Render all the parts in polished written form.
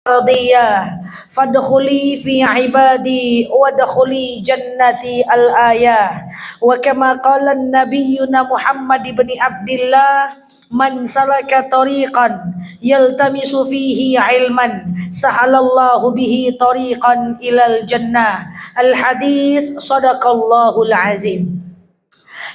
radiyah fadkhuli fi ibadi wadkhuli jannati al-ayah. Wa kama qala nabiyyuna Muhammad ibn Abdullah, man salaka tariqan yaltamisu fihi ilman sahalallahu bihi tariqan ilal jannah. Al-hadis sadaqallahul azim.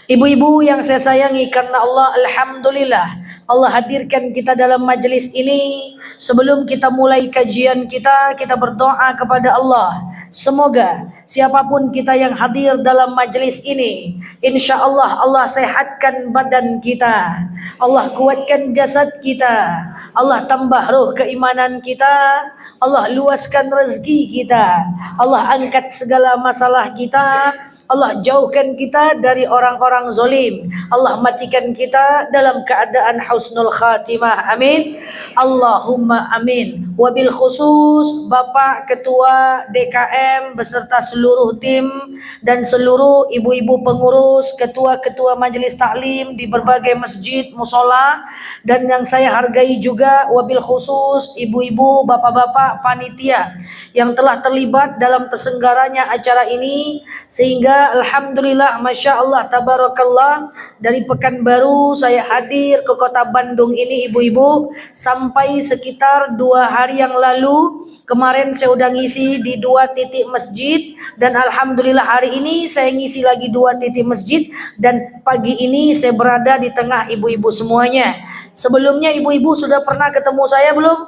Ibu-ibu yang saya sayangi karena Allah, alhamdulillah Allah hadirkan kita dalam majelis ini. Sebelum kita mulai kajian kita berdoa kepada Allah. Semoga siapapun kita yang hadir dalam majelis ini, insya Allah Allah sehatkan badan kita, Allah kuatkan jasad kita, Allah tambah roh keimanan kita, Allah luaskan rezeki kita, Allah angkat segala masalah kita, Allah jauhkan kita dari orang-orang zalim, Allah matikan kita dalam keadaan husnul khatimah. Amin. Allahumma amin. Wabil khusus Bapak Ketua DKM beserta seluruh tim dan seluruh ibu-ibu pengurus, ketua-ketua majelis taklim di berbagai masjid, musola, dan yang saya hargai juga wabil khusus ibu-ibu, bapak-bapak panitia yang telah terlibat dalam terselenggaranya acara ini, sehingga alhamdulillah masya Allah tabarakallah dari Pekanbaru saya hadir ke kota Bandung ini ibu-ibu sampai sekitar 2 hari yang lalu. Kemarin saya udah ngisi di 2 titik masjid dan alhamdulillah hari ini saya ngisi lagi 2 titik masjid dan pagi ini saya berada di tengah ibu-ibu semuanya. Sebelumnya ibu-ibu sudah pernah ketemu saya belum?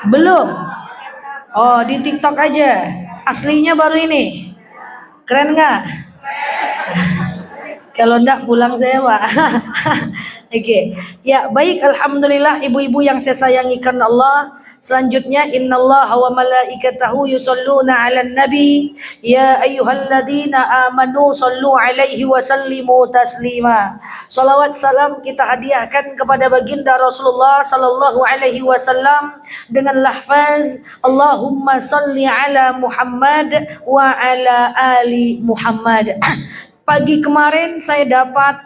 Belum. Oh, di TikTok aja. Aslinya baru ini. Keren nggak? Kalau enggak pulang saya, Pak. Oke. Ya, baik, alhamdulillah ibu-ibu yang saya sayangi karena Allah. Selanjutnya, innallaha wa malaikatahu yusholluna 'alan nabi ya ayyuhalladzina amanu shollu 'alaihi wa sallimu taslima. Salawat salam kita hadiahkan kepada baginda Rasulullah sallallahu alaihi wasallam dengan lafaz Allahumma sholli 'ala Muhammad wa 'ala ali Muhammad. Pagi kemarin saya dapat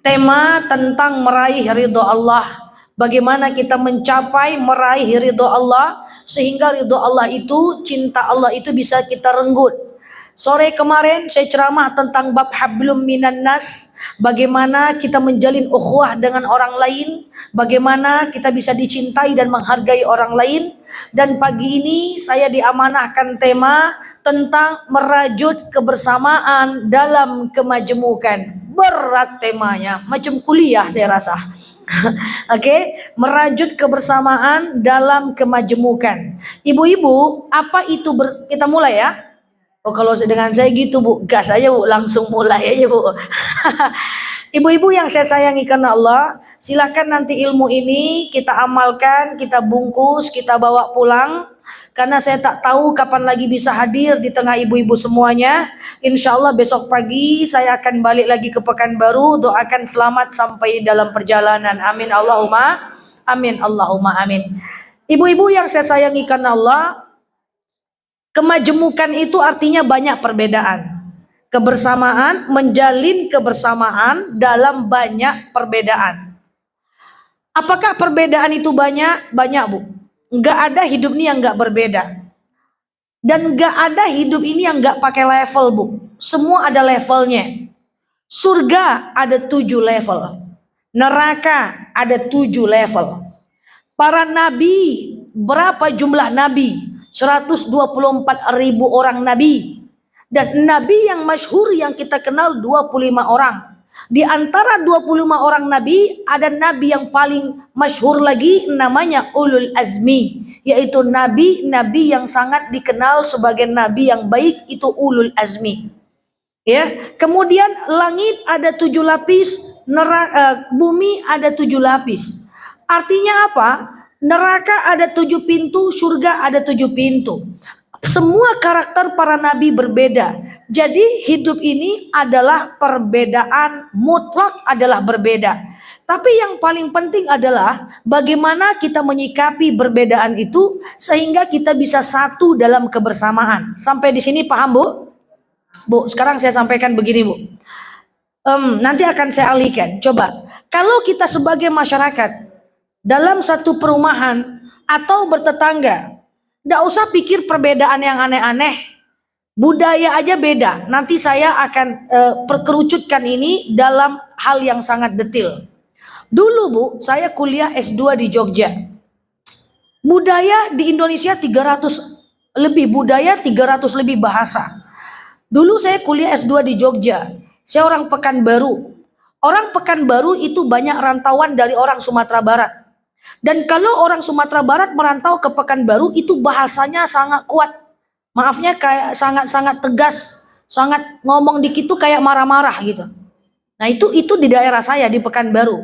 tema tentang meraih ridho Allah. Bagaimana kita mencapai meraih ridho Allah sehingga ridho Allah itu, cinta Allah itu bisa kita renggut. Sore kemarin saya ceramah tentang bab hablum minan nas, bagaimana kita menjalin ukhuwah dengan orang lain, bagaimana kita bisa dicintai dan menghargai orang lain. Dan pagi ini saya diamanahkan tema tentang merajut kebersamaan dalam kemajemukan. Berat temanya, macam kuliah saya rasa. Oke, merajut kebersamaan dalam kemajemukan. Ibu-ibu, apa itu kita mulai ya? Oh, kalau dengan saya gitu Bu, gas aja Bu, langsung mulai aja Bu. Ibu-ibu yang saya sayangi karena Allah, silakan nanti ilmu ini kita amalkan, kita bungkus, kita bawa pulang. Karena saya tak tahu kapan lagi bisa hadir di tengah ibu-ibu semuanya. Insya Allah besok pagi saya akan balik lagi ke Pekanbaru. Doakan selamat sampai dalam perjalanan. Amin Allahumma amin. Allahumma amin. Ibu-ibu yang saya sayangi karena Allah, kemajemukan itu artinya banyak perbedaan. Kebersamaan, menjalin kebersamaan dalam banyak perbedaan. Apakah perbedaan itu banyak? Banyak Bu. Enggak ada hidup ini yang enggak berbeda. Dan enggak ada hidup ini yang enggak pakai level Bu. Semua ada levelnya. Surga ada 7 level. Neraka ada 7 level. Para nabi, berapa jumlah nabi? 124.000 orang nabi. Dan nabi yang masyhur yang kita kenal 25 orang. Di antara 25 orang nabi, ada nabi yang paling masyhur lagi namanya Ulul Azmi, yaitu nabi-nabi yang sangat dikenal sebagai nabi yang baik, itu Ulul Azmi. Ya, kemudian langit ada 7 lapis, bumi ada 7 lapis. Artinya apa? Neraka ada 7 pintu, surga ada 7 pintu. Semua karakter para nabi berbeda. Jadi hidup ini adalah perbedaan, mutlak adalah berbeda. Tapi yang paling penting adalah bagaimana kita menyikapi perbedaan itu sehingga kita bisa satu dalam kebersamaan. Sampai di sini paham Bu? Bu, sekarang saya sampaikan begini Bu. Nanti akan saya alihkan. Coba, kalau kita sebagai masyarakat dalam satu perumahan atau bertetangga. Nggak usah pikir perbedaan yang aneh-aneh. Budaya aja beda. Nanti saya akan perkerucutkan ini dalam hal yang sangat detail. Dulu Bu, saya kuliah S2 di Jogja. Budaya di Indonesia 300 lebih budaya, 300 lebih bahasa. Dulu saya kuliah S2 di Jogja. Saya orang Pekanbaru. Orang Pekanbaru itu banyak rantauan dari orang Sumatera Barat. Dan kalau orang Sumatera Barat merantau ke Pekanbaru itu bahasanya sangat kuat. Maafnya kayak sangat-sangat tegas, sangat ngomong dikit tuh kayak marah-marah gitu. Nah itu di daerah saya di Pekanbaru.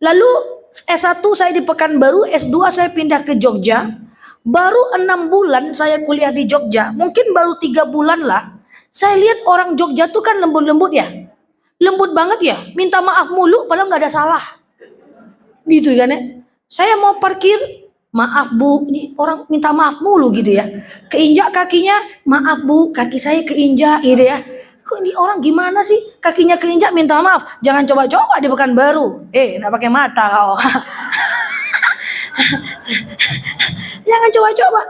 Lalu S1 saya di Pekanbaru, S2 saya pindah ke Jogja. Baru 6 bulan saya kuliah di Jogja, mungkin baru 3 bulan lah. Saya lihat orang Jogja tuh kan lembut-lembut ya. Lembut banget ya, minta maaf mulu padahal nggak ada salah. Gitu kan ya. Saya mau parkir, maaf Bu, ini orang minta maaf mulu gitu ya. Keinjak kakinya, maaf Bu, kaki saya keinjak gitu ya. Kok ini orang gimana sih? Kakinya keinjak minta maaf. Jangan coba-coba di Pekanbaru. Nggak pakai mata kau. Jangan coba-coba.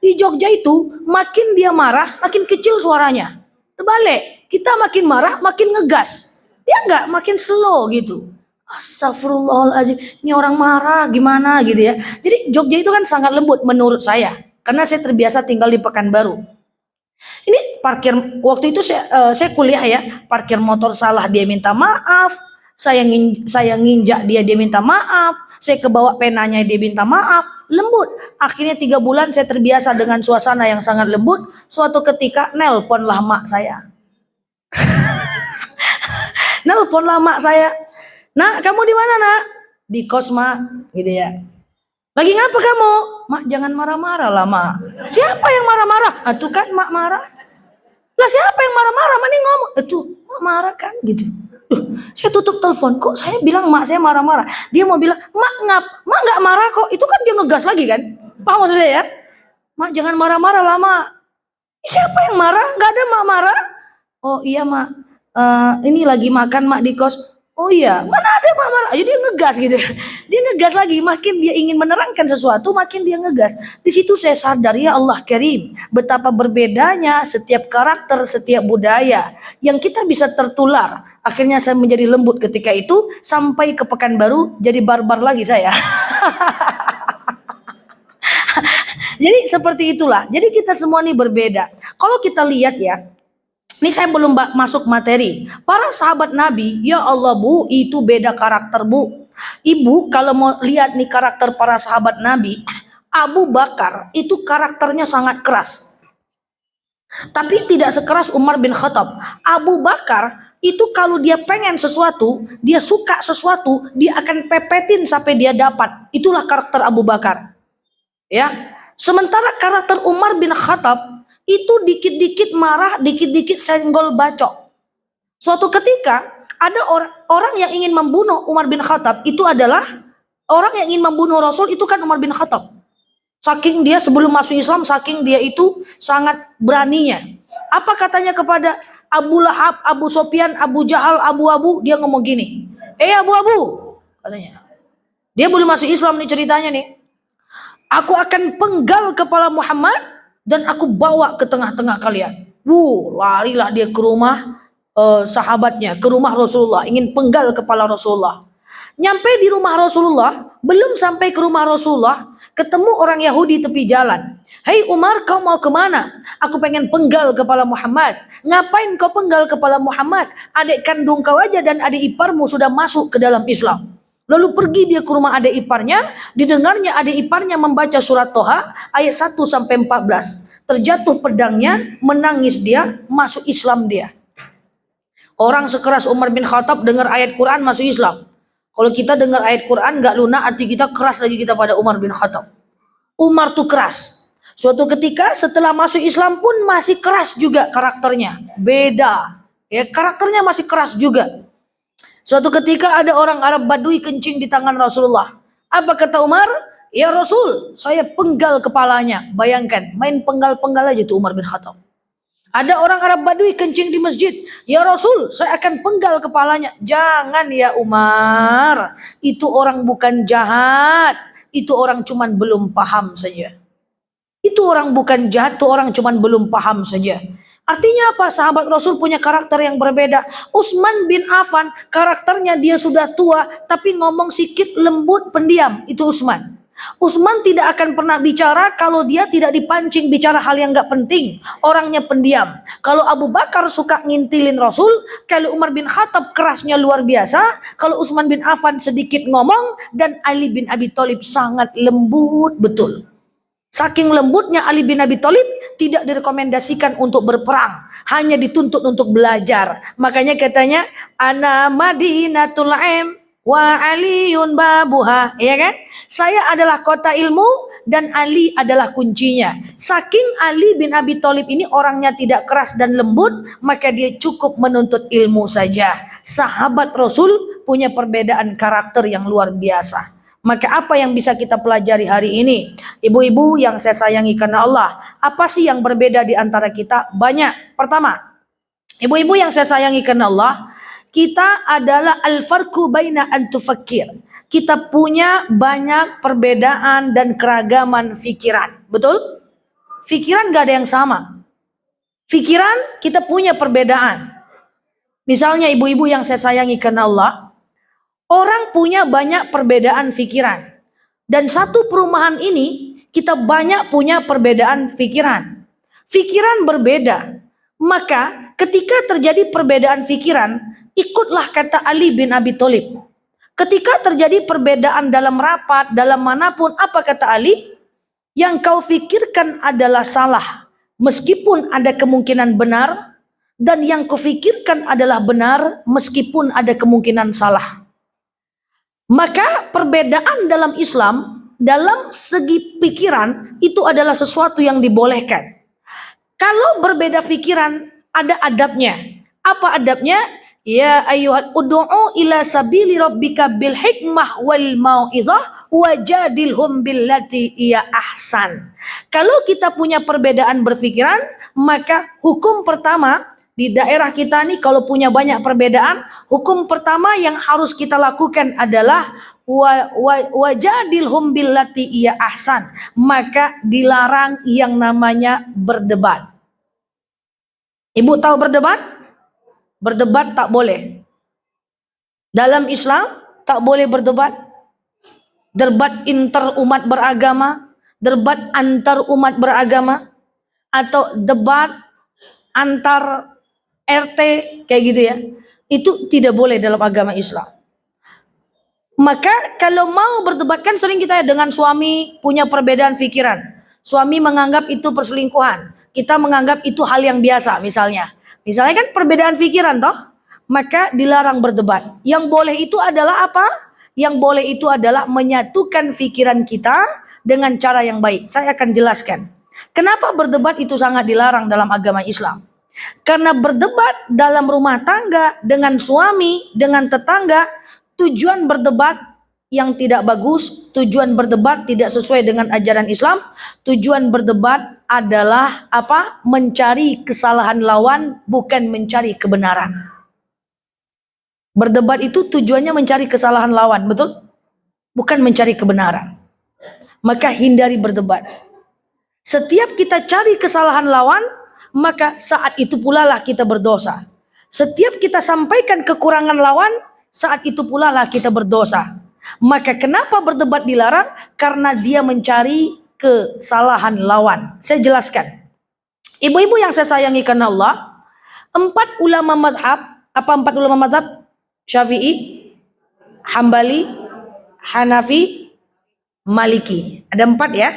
Di Jogja itu makin dia marah, makin kecil suaranya. Terbalik, kita makin marah, makin ngegas. Dia enggak, makin slow gitu. Astagfirullahaladzim, ini orang marah gimana gitu ya. Jadi Jogja itu kan sangat lembut menurut saya. Karena saya terbiasa tinggal di Pekanbaru. Ini parkir, waktu itu saya kuliah ya, parkir motor salah dia minta maaf. Saya nginjak dia minta maaf. Saya kebawa penanya dia minta maaf. Lembut. Akhirnya 3 bulan saya terbiasa dengan suasana yang sangat lembut. Suatu ketika nelponlah mak saya. Nelponlah mak saya. Nak, kamu di mana nak? Di kos mak, gitu ya. Lagi ngapa kamu? Mak jangan marah-marah lah mak. Siapa yang marah-marah? Itu kan mak marah. Lah siapa yang marah-marah? Mak ini ngomong. Itu mak marah kan gitu. Saya tutup telepon. Kok saya bilang mak saya marah-marah? Dia mau bilang mak nggak marah kok. Itu kan dia ngegas lagi kan? Paham maksud saya ya? Mak jangan marah-marah lah mak. Siapa yang marah? Nggak ada mak marah. Oh iya mak. Ini lagi makan mak di kos. Oh iya, mana ada mak marah? Ayo dia ngegas gitu. Dia ngegas lagi. Makin dia ingin menerangkan sesuatu, makin dia ngegas. Di situ saya sadar ya Allah Karim, betapa berbedanya setiap karakter, setiap budaya yang kita bisa tertular. Akhirnya saya menjadi lembut ketika itu, sampai ke Pekanbaru jadi barbar lagi saya. Jadi seperti itulah. Jadi kita semua ini berbeda. Kalau kita lihat ya, ini saya belum masuk materi. Para sahabat Nabi, ya Allah Bu, itu beda karakter Bu. Ibu kalau mau lihat nih karakter para sahabat Nabi, Abu Bakar itu karakternya sangat keras. Tapi tidak sekeras Umar bin Khattab. Abu Bakar itu kalau dia pengen sesuatu, dia suka sesuatu, dia akan pepetin sampai dia dapat. Itulah karakter Abu Bakar. Ya. Sementara karakter Umar bin Khattab itu dikit-dikit marah, dikit-dikit senggol bacok. Suatu ketika ada orang yang ingin membunuh Umar bin Khattab, itu adalah orang yang ingin membunuh Rasul, itu kan Umar bin Khattab. Saking dia sebelum masuk Islam, saking dia itu sangat beraninya. Apa katanya kepada Abu Lahab, Abu Sofyan, Abu Jahal, Abu, dia ngomong gini. Abu, katanya. Dia belum masuk Islam nih ceritanya nih. Aku akan penggal kepala Muhammad dan aku bawa ke tengah-tengah kalian. Larilah dia ke rumah sahabatnya, ke rumah Rasulullah, ingin penggal kepala Rasulullah. Nyampe di rumah Rasulullah, belum sampai ke rumah Rasulullah, ketemu orang Yahudi tepi jalan. Hei Umar, kau mau kemana? Aku pengen penggal kepala Muhammad. Ngapain kau penggal kepala Muhammad? Adik kandung kau aja dan adik iparmu sudah masuk ke dalam Islam. Lalu pergi dia ke rumah adik iparnya, didengarnya adik iparnya membaca surat Toha ayat 1 sampai 14. Terjatuh pedangnya, menangis dia, masuk Islam dia. Orang sekeras Umar bin Khattab dengar ayat Quran masuk Islam. Kalau kita dengar ayat Quran nggak lunak, hati kita keras lagi kita pada Umar bin Khattab. Umar tuh keras. Suatu ketika setelah masuk Islam pun masih keras juga karakternya. Beda. Ya, karakternya masih keras juga. Suatu ketika ada orang Arab Badui kencing di tangan Rasulullah. Apa kata Umar? Ya Rasul, saya penggal kepalanya. Bayangkan, main penggal-penggal aja tuh Umar bin Khattab. Ada orang Arab Badui kencing di masjid. Ya Rasul, saya akan penggal kepalanya. Jangan ya Umar, itu orang bukan jahat. itu orang cuman belum paham saja. Itu orang bukan jahat, itu orang cuman belum paham saja. Artinya apa? Sahabat Rasul punya karakter yang berbeda. Utsman bin Affan karakternya dia sudah tua tapi ngomong sikit lembut pendiam. Itu Utsman. Utsman tidak akan pernah bicara kalau dia tidak dipancing bicara hal yang gak penting. Orangnya pendiam. Kalau Abu Bakar suka ngintilin Rasul, kalau Umar bin Khattab kerasnya luar biasa, kalau Utsman bin Affan sedikit ngomong, dan Ali bin Abi Thalib sangat lembut betul. Saking lembutnya Ali bin Abi Thalib tidak direkomendasikan untuk berperang, hanya dituntut untuk belajar. Makanya katanya ana Madinatul Ilm wa Aliun babuha, ya kan? Saya adalah kota ilmu dan Ali adalah kuncinya. Saking Ali bin Abi Thalib ini orangnya tidak keras dan lembut, maka dia cukup menuntut ilmu saja. Sahabat Rasul punya perbedaan karakter yang luar biasa. Maka apa yang bisa kita pelajari hari ini? Ibu-ibu yang saya sayangi karena Allah, apa sih yang berbeda di antara kita? Banyak. Pertama, ibu-ibu yang saya sayangi karena Allah, kita adalah al-farqu baina an tufakkir. Kita punya banyak perbedaan dan keragaman fikiran. Betul? Fikiran gak ada yang sama. Fikiran kita punya perbedaan. Misalnya ibu-ibu yang saya sayangi karena Allah, orang punya banyak perbedaan fikiran. Dan satu perumahan ini kita banyak punya perbedaan fikiran. Fikiran berbeda. Maka ketika terjadi perbedaan fikiran, ikutlah kata Ali bin Abi Thalib. Ketika terjadi perbedaan dalam rapat, dalam manapun, apa kata Ali? Yang kau fikirkan adalah salah, meskipun ada kemungkinan benar, dan yang kau fikirkan adalah benar, meskipun ada kemungkinan salah. Maka perbedaan dalam Islam, dalam segi pikiran, itu adalah sesuatu yang dibolehkan. Kalau berbeda pikiran, ada adabnya. Apa adabnya? Ya ayyuhal ud'u ila sabili rabbika bil hikmah wal mau'izah wajadilhum billati iya ahsan. Kalau kita punya perbedaan berpikiran, maka hukum pertama di daerah kita nih kalau punya banyak perbedaan, hukum pertama yang harus kita lakukan adalah wajadilhum billati iya ahsan. Maka dilarang yang namanya berdebat. Ibu tahu berdebat? Berdebat tak boleh. Dalam Islam tak boleh berdebat. Debat inter umat beragama, debat antar umat beragama, atau debat antar RT kayak gitu ya. Itu tidak boleh dalam agama Islam. Maka kalau mau berdebat, kan sering kita dengan suami punya perbedaan pikiran. Suami menganggap itu perselingkuhan. Kita menganggap itu hal yang biasa misalnya. Misalnya kan perbedaan pikiran toh, maka dilarang berdebat. Yang boleh itu adalah apa? Yang boleh itu adalah menyatukan pikiran kita dengan cara yang baik. Saya akan jelaskan. Kenapa berdebat itu sangat dilarang dalam agama Islam? Karena berdebat dalam rumah tangga, dengan suami, dengan tetangga, tujuan berdebat yang tidak bagus, tujuan berdebat tidak sesuai dengan ajaran Islam. Tujuan berdebat adalah apa? Mencari kesalahan lawan, bukan mencari kebenaran. Berdebat itu tujuannya mencari kesalahan lawan, betul? Bukan mencari kebenaran. Maka hindari berdebat. Setiap kita cari kesalahan lawan, maka saat itu pula lah kita berdosa. Setiap kita sampaikan kekurangan lawan, saat itu pula lah kita berdosa. Maka kenapa berdebat dilarang? Karena dia mencari kesalahan lawan. Saya jelaskan. Ibu-ibu yang saya sayangi karena Allah, 4 ulama madhab, apa 4 ulama madhab? Syafi'i, Hambali, Hanafi, Maliki. Ada 4 ya.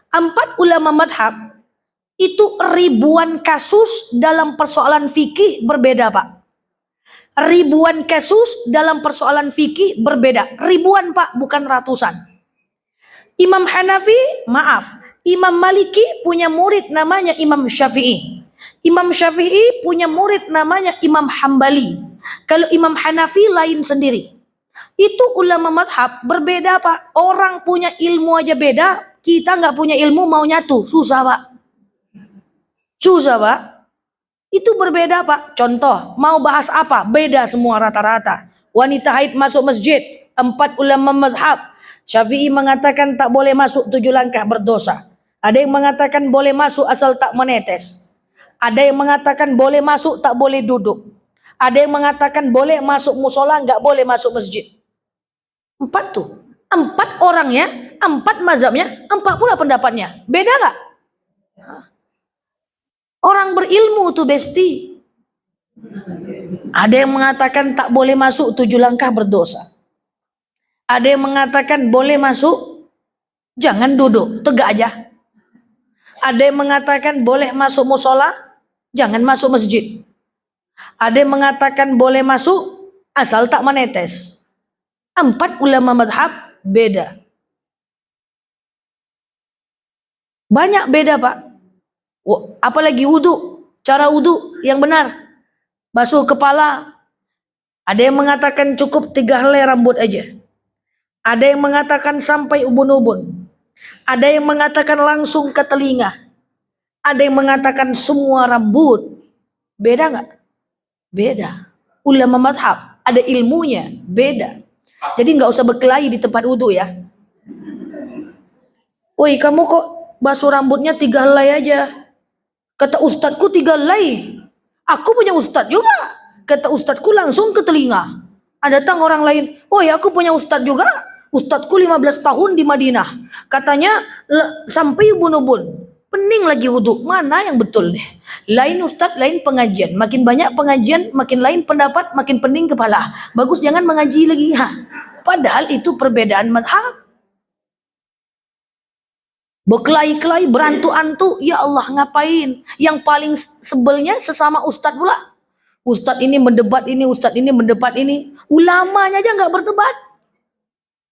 4 ulama madhab itu ribuan kasus dalam persoalan fikih berbeda, Pak. Ribuan kasus dalam persoalan fikih berbeda. Ribuan, Pak, bukan ratusan. Imam Hanafi, maaf, Imam Maliki punya murid namanya Imam Syafi'i. Imam Syafi'i punya murid namanya Imam Hambali. Kalau Imam Hanafi lain sendiri. Itu ulama madhab berbeda, Pak. Orang punya ilmu aja beda, kita nggak punya ilmu mau nyatu, susah, Pak. Susah, Pak. Itu berbeda, Pak. Contoh, mau bahas apa? Beda semua rata-rata. Wanita haid masuk masjid, 4 ulama madhab. Syafi'i mengatakan tak boleh masuk 7 langkah berdosa. Ada yang mengatakan boleh masuk asal tak menetes. Ada yang mengatakan boleh masuk tak boleh duduk. Ada yang mengatakan boleh masuk musola, nggak boleh masuk masjid. 4 tuh. 4 orangnya, 4 mazhabnya, 4 pula pendapatnya. Beda nggak? Orang berilmu tuh besti. Ada yang mengatakan tak boleh masuk 7 langkah berdosa. Ada yang mengatakan boleh masuk, jangan duduk, tegak aja. Ada yang mengatakan boleh masuk musola, jangan masuk masjid. Ada yang mengatakan boleh masuk, asal tak menetes. 4 ulama madhab beda. Banyak beda Pak. Apalagi wudu, cara wudu yang benar. Basuh kepala. Ada yang mengatakan cukup 3 helai rambut aja. Ada yang mengatakan sampai ubun-ubun. Ada yang mengatakan langsung ke telinga. Ada yang mengatakan semua rambut. Beda nggak? Beda. Ulama madhab ada ilmunya, beda. Jadi nggak usah berkelahi di tempat wudu ya. Woi, kamu kok basuh rambutnya 3 helai aja? Kata ustadku 3 helai. Aku punya ustad juga. Kata ustadku langsung ke telinga. Ada datang orang lain, woi aku punya ustad juga. Ustadku 15 tahun di Madinah. Katanya sampai ubun-ubun. Pening lagi wudu. Mana yang betul nih? Lain ustad, lain pengajian. Makin banyak pengajian, makin lain pendapat, makin pening kepala. Bagus jangan mengaji lagi. Padahal itu perbedaan madhab. Berkelahi-kelahi, berantu-antu, ya Allah ngapain? Yang paling sebelnya sesama ustad pula. Ustad ini mendebat ini, ustad ini mendebat ini. Ulamanya aja nggak berdebat.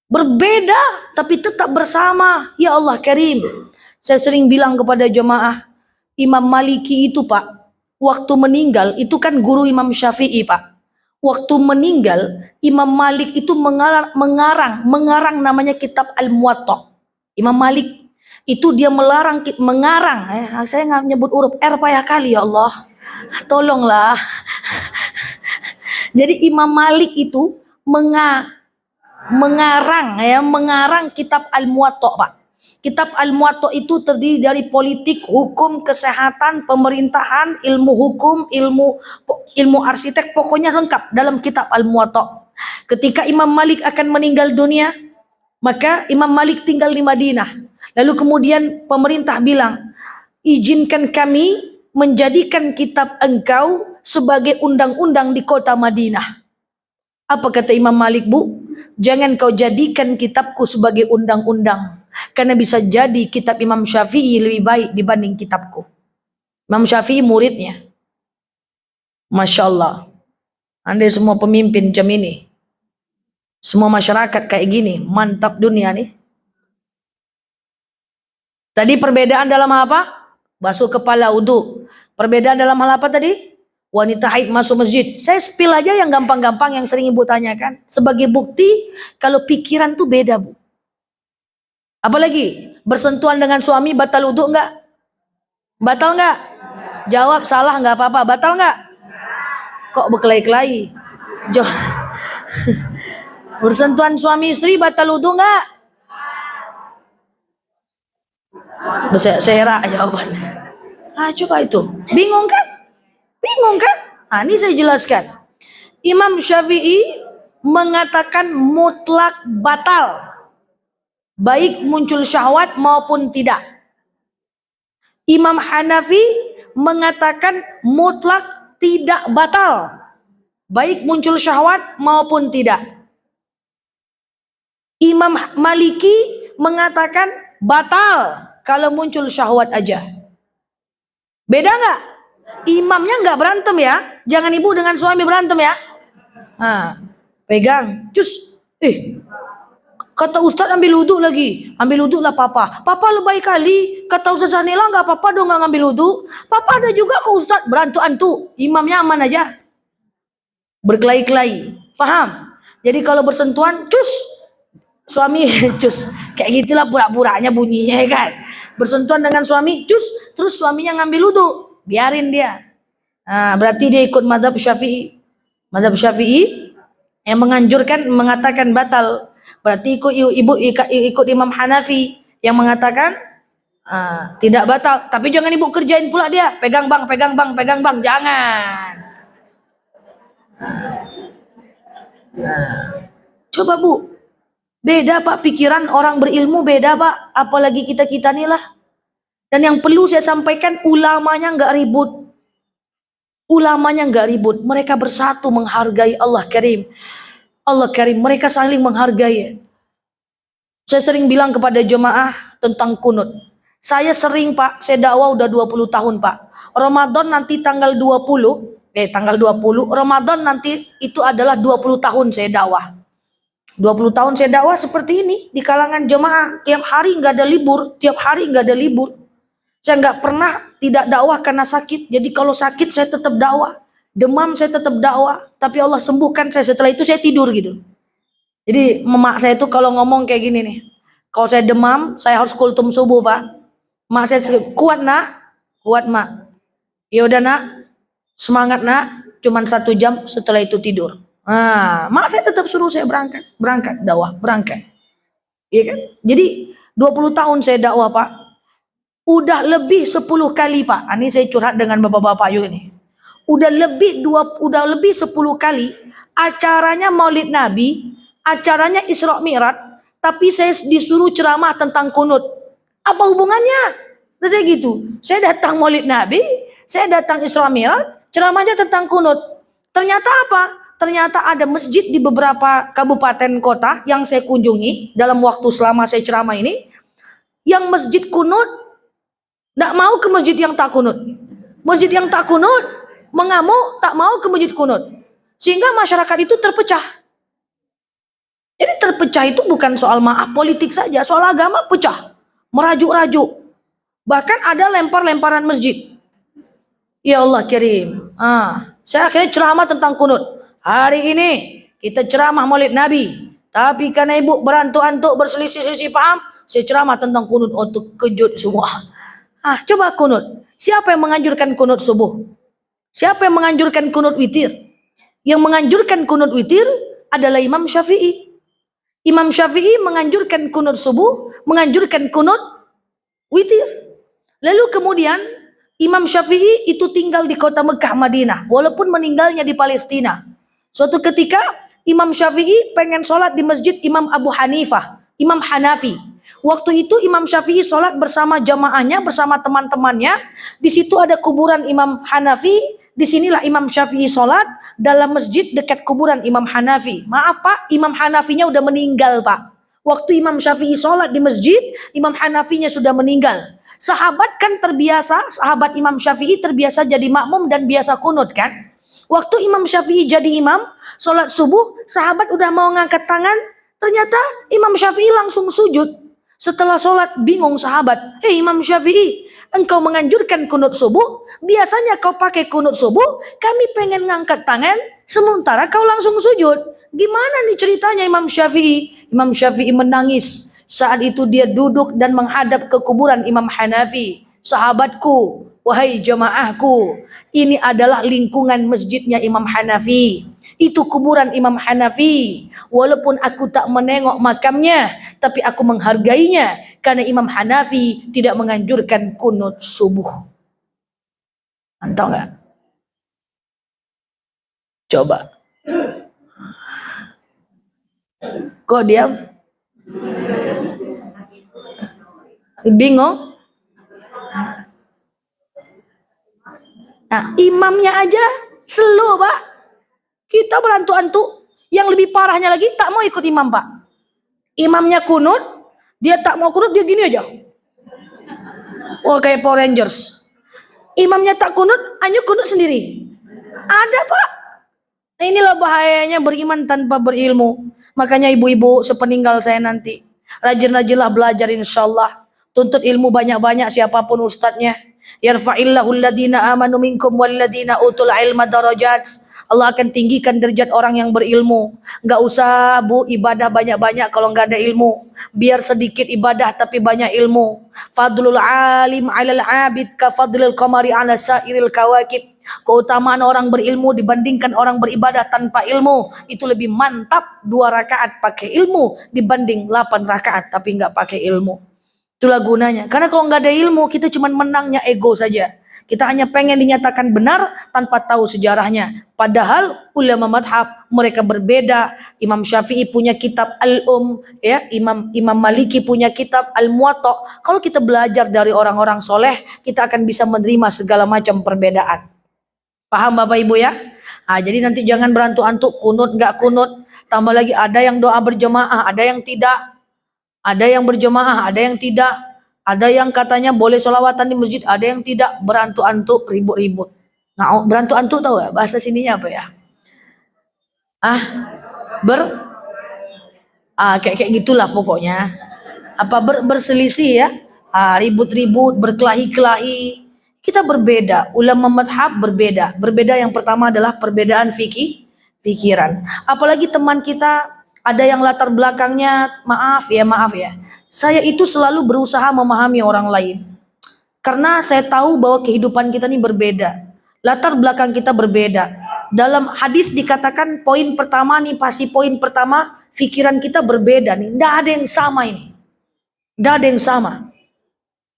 Berbeda, tapi tetap bersama. Ya Allah Karim. Saya sering bilang kepada jemaah, Imam Maliki itu Pak, waktu meninggal, itu kan guru Imam Syafi'i Pak. Waktu meninggal, Imam Malik itu mengarang namanya kitab Al-Muwatta. Imam Malik itu dia mengarang, saya nggak nyebut huruf R payah kali ya Allah, tolonglah. Jadi Imam Malik itu mengarang kitab Al-Muwatta Pak. Kitab Al-Muwatta itu terdiri dari politik, hukum, kesehatan, pemerintahan, ilmu hukum, ilmu arsitek, pokoknya lengkap dalam kitab Al-Muwatta. Ketika Imam Malik akan meninggal dunia, maka Imam Malik tinggal di Madinah. Lalu kemudian pemerintah bilang, izinkan kami menjadikan kitab engkau sebagai undang-undang di kota Madinah. Apa kata Imam Malik, Bu? Jangan kau jadikan kitabku sebagai undang-undang. Karena bisa jadi kitab Imam Syafi'i lebih baik dibanding kitabku. Imam Syafi'i muridnya. Masya Allah. Andai semua pemimpin macam ini. Semua masyarakat kayak gini. Mantap dunia nih. Tadi perbedaan dalam apa? Basuh kepala wudu. Perbedaan dalam hal apa tadi? Wanita haid masuk masjid. Saya spill aja yang gampang-gampang yang sering ibu tanyakan. Sebagai bukti kalau pikiran tuh beda Bu. Apalagi bersentuhan dengan suami batal wudu enggak? Batal enggak? Jawab salah enggak apa-apa. Batal enggak? Kok berkelahi-kelahi? Bersentuhan suami istri batal wudu enggak? Berserak jawabannya. Coba itu. Bingung kan? Bingung kan? Ini saya jelaskan. Imam Syafi'i mengatakan mutlak batal. Baik muncul syahwat maupun tidak. Imam Hanafi mengatakan mutlak tidak batal. Baik muncul syahwat maupun tidak. Imam Maliki mengatakan batal kalau muncul syahwat aja. Beda nggak? Imamnya nggak berantem ya. Jangan ibu dengan suami berantem ya. Pegang. Cus. Kata Ustadz ambil wudhu lagi. Ambil wudhu lah papa. Papa lebay kali. Kata Ustadz Zanila nggak apa-apa dong nggak ngambil wudhu. Papa ada juga kok Ustadz. Berantu-antu. Imamnya aman aja. Berkelahi-kelahi. Paham? Jadi kalau bersentuhan cus. Suami cus. Kayak gitulah pura-puranya bunyinya kan. Bersentuhan dengan suami cus. Terus suaminya ngambil wudhu. Biarin dia. Berarti dia ikut mazhab Syafi'i. Mazhab Syafi'i yang menganjurkan mengatakan batal Berarti ikut Imam Hanafi yang mengatakan tidak batal. Tapi jangan ibu kerjain pula dia. Pegang bang, jangan. Coba bu, beda pak pikiran orang berilmu, beda pak. Apalagi kita nih lah. Dan yang perlu saya sampaikan, ulamanya nggak ribut. Mereka bersatu menghargai Allah Karim. Mereka saling menghargai. Saya sering bilang kepada jemaah tentang kunut. Saya sering pak, saya dakwah udah 20 tahun pak. Ramadan nanti tanggal 20, Ramadan nanti itu adalah 20 tahun saya dakwah. 20 tahun saya dakwah seperti ini di kalangan jemaah. Tiap hari nggak ada libur. Saya nggak pernah tidak dakwah karena sakit. Jadi kalau sakit saya tetap dakwah. Demam saya tetap dakwah. Tapi Allah sembuhkan saya. Setelah itu saya tidur gitu. Jadi emak saya itu kalau ngomong kayak gini nih. Kalau saya demam, saya harus kultum subuh pak. Mak saya kuat nak, kuat mak. Ya udah nak, semangat nak. Cuman 1 jam setelah itu tidur. Mak saya tetap suruh saya berangkat dakwah, berangkat. Iya kan? Jadi 20 tahun saya dakwah pak. Udah lebih 10 kali pak. Ini saya curhat dengan bapak-bapak juga nih. Udah lebih 10 kali acaranya Maulid Nabi, acaranya Isra Mi'raj, tapi saya disuruh ceramah tentang kunut. Apa hubungannya? Terus saya gitu. Saya datang Maulid Nabi, saya datang Isra Mi'raj, ceramahnya tentang kunut. Ternyata apa? Ternyata ada masjid di beberapa kabupaten kota yang saya kunjungi dalam waktu selama saya ceramah ini, yang masjid kunut nggak mau ke masjid yang tak kunut. Masjid yang tak kunut mengamuk, tak mau ke masjid kunut. Sehingga masyarakat itu terpecah. Jadi terpecah itu bukan soal maaf politik saja, soal agama pecah, merajuk-rajuk. Bahkan ada lempar-lemparan masjid. Ya Allah kirim. Saya akhirnya ceramah tentang kunut. Hari ini kita ceramah Maulid Nabi. Tapi karena ibu berantuk-antuk berselisih-selisih paham, saya ceramah tentang kunut. Untuk kejut semua. Coba kunut. Siapa yang menganjurkan kunut subuh? Siapa yang menganjurkan kunut witir? Yang menganjurkan kunut witir adalah Imam Syafi'i. Imam Syafi'i menganjurkan kunut subuh, menganjurkan kunut witir. Lalu kemudian Imam Syafi'i itu tinggal di kota Mekah Madinah, walaupun meninggalnya di Palestina. Suatu ketika Imam Syafi'i pengen sholat di masjid Imam Abu Hanifah, Imam Hanafi. Waktu itu Imam Syafi'i sholat bersama jamaahnya, bersama teman-temannya. Di situ ada kuburan Imam Hanafi. Disinilah Imam Syafi'i sholat dalam masjid dekat kuburan Imam Hanafi. Maaf pak, Imam Hanafinya udah meninggal pak. Waktu Imam Syafi'i sholat di masjid, Imam Hanafinya sudah meninggal. Sahabat kan terbiasa, sahabat Imam Syafi'i terbiasa jadi makmum dan biasa kunut kan. Waktu Imam Syafi'i jadi imam, sholat subuh, sahabat udah mau ngangkat tangan, ternyata Imam Syafi'i langsung sujud. Setelah sholat bingung sahabat, Imam Syafi'i, engkau menganjurkan kunut subuh, biasanya kau pakai kunut subuh, kami pengen ngangkat tangan, sementara kau langsung sujud. Gimana nih ceritanya Imam Syafi'i? Imam Syafi'i menangis. Saat itu dia duduk dan menghadap ke kuburan Imam Hanafi. Sahabatku, wahai jamaahku, ini adalah lingkungan masjidnya Imam Hanafi. Itu kuburan Imam Hanafi. Walaupun aku tak menengok makamnya, tapi aku menghargainya karena Imam Hanafi tidak menganjurkan kunut subuh. Tahu nggak? Coba. Kok diam? Bingung? Nah, imamnya aja slow, Pak. Kita berantuk-antuk. Yang lebih parahnya lagi tak mau ikut imam, Pak. Imamnya kunut, dia tak mau kunut, dia gini aja. Wah, kayak Power Rangers. Imamnya tak kunut, hanya kunut sendiri. Ada, Pak. Inilah bahayanya beriman tanpa berilmu. Makanya ibu-ibu sepeninggal saya nanti, rajin-rajinlah belajar insyaallah. Tuntut ilmu banyak-banyak siapapun ustadznya. Yarfa'illahu alladhina amanu minkum walladhina utul ilma darajat. Allah akan tinggikan derajat orang yang berilmu. Enggak usah bu ibadah banyak-banyak kalau enggak ada ilmu. Biar sedikit ibadah tapi banyak ilmu. Fadlul alim 'alal 'abid ka fadlil qamari 'ala sairil kawakib. Keutamaan orang berilmu dibandingkan orang beribadah tanpa ilmu itu lebih mantap 2 rakaat pakai ilmu dibanding 8 rakaat tapi nggak pakai ilmu. Itulah gunanya. Karena kalau nggak ada ilmu kita cuma menangnya ego saja. Kita hanya pengen dinyatakan benar tanpa tahu sejarahnya. Padahal ulama madhab mereka berbeda. Imam Syafi'i punya kitab ya, Imam Maliki punya kitab Al-Muwatta. Kalau kita belajar dari orang-orang soleh, kita akan bisa menerima segala macam perbedaan. Paham Bapak Ibu ya? Nah, jadi nanti jangan berantuk-antuk kunut nggak kunut. Tambah lagi ada yang doa berjemaah, ada yang tidak. Ada yang berjemaah, ada yang tidak. Ada yang katanya boleh sholawatan di masjid, ada yang tidak. Berantuk-antuk, ribut-ribut. Nah, berantuk-antuk tahu ya? Bahasa sininya apa ya? Kayak gitulah pokoknya. Berselisih ya? Ribut-ribut, berkelahi-kelahi. Kita berbeda, ulama madhab berbeda. Berbeda yang pertama adalah perbedaan pikiran. Apalagi teman kita ada yang latar belakangnya maaf ya. Saya itu selalu berusaha memahami orang lain. Karena saya tahu bahwa kehidupan kita ini berbeda. Latar belakang kita berbeda. Dalam hadis dikatakan poin pertama nih, pasti poin pertama, pikiran kita berbeda nih. Tidak ada yang sama ini. Tidak ada yang sama.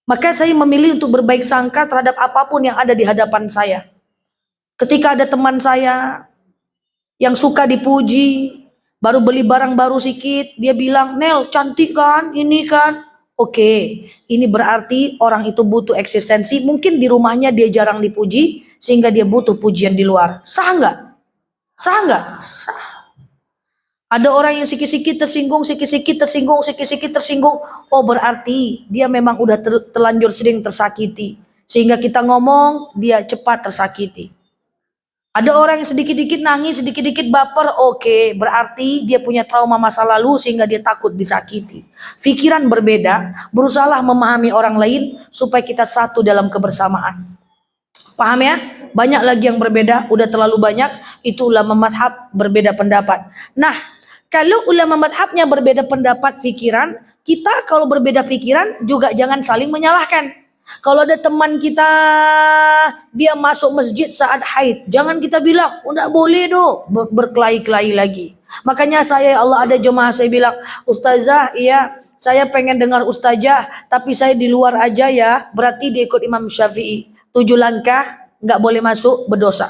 Maka saya memilih untuk berbaik sangka terhadap apapun yang ada di hadapan saya. Ketika ada teman saya yang suka dipuji, baru beli barang baru sedikit, dia bilang, Nel cantik kan, ini kan. Oke, ini berarti orang itu butuh eksistensi. Mungkin di rumahnya dia jarang dipuji, sehingga dia butuh pujian di luar. Sah nggak? Sah nggak? Sah. Ada orang yang sikit-sikit tersinggung, sikit-sikit tersinggung. Oh berarti dia memang udah terlanjur sering tersakiti. Sehingga kita ngomong, dia cepat tersakiti. Ada orang yang sedikit-dikit nangis, sedikit-dikit baper, oke, berarti dia punya trauma masa lalu sehingga dia takut disakiti. Pikiran berbeda, berusahalah memahami orang lain supaya kita satu dalam kebersamaan. Paham ya? Banyak lagi yang berbeda, udah terlalu banyak, itu ulama madhab berbeda pendapat. Nah, kalau ulama madhabnya berbeda pendapat pikiran, kita kalau berbeda pikiran juga jangan saling menyalahkan. Kalau ada teman kita dia masuk masjid saat haid, jangan kita bilang, oh enggak boleh doh, berkelahi-kelahi lagi. Makanya saya, Allah ada jemaah saya bilang, Ustazah, iya saya pengen dengar Ustazah, tapi saya di luar aja ya, berarti dia ikut Imam Syafi'i. 7 langkah, enggak boleh masuk, berdosa.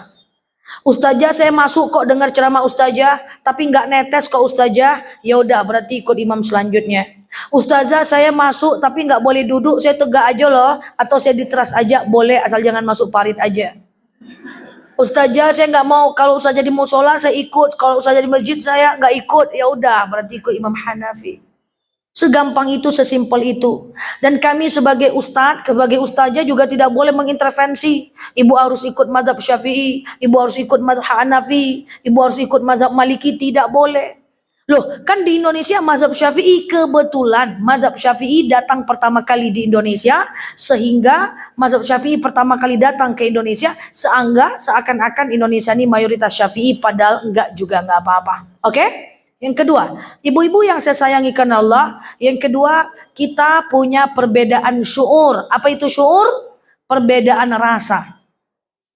Ustazah saya masuk kok dengar ceramah Ustazah, tapi enggak netes kok Ustazah, ya udah berarti ikut imam selanjutnya. Ustazah saya masuk tapi nggak boleh duduk, saya tegak aja loh, atau saya di teras aja boleh asal jangan masuk parit aja. Ustazah saya nggak mau, kalau Ustazah di musola saya ikut, kalau Ustazah di masjid saya nggak ikut, ya udah berarti ikut Imam Hanafi. Segampang itu, sesimpel itu. Dan kami sebagai ustadz, sebagai ustazah juga tidak boleh mengintervensi. Ibu harus ikut mazhab Syafi'i, ibu harus ikut mazhab Hanafi, ibu harus ikut mazhab Maliki, tidak boleh. Loh, kan di Indonesia mazhab Syafi'i, kebetulan mazhab Syafi'i datang pertama kali di Indonesia, sehingga mazhab Syafi'i pertama kali datang ke Indonesia, seakan-akan Indonesia ini mayoritas Syafi'i, padahal enggak juga, enggak apa-apa. Oke? Yang kedua, ibu-ibu yang saya sayangi karena Allah, yang kedua, kita punya perbedaan syuur. Apa itu syuur? Perbedaan rasa.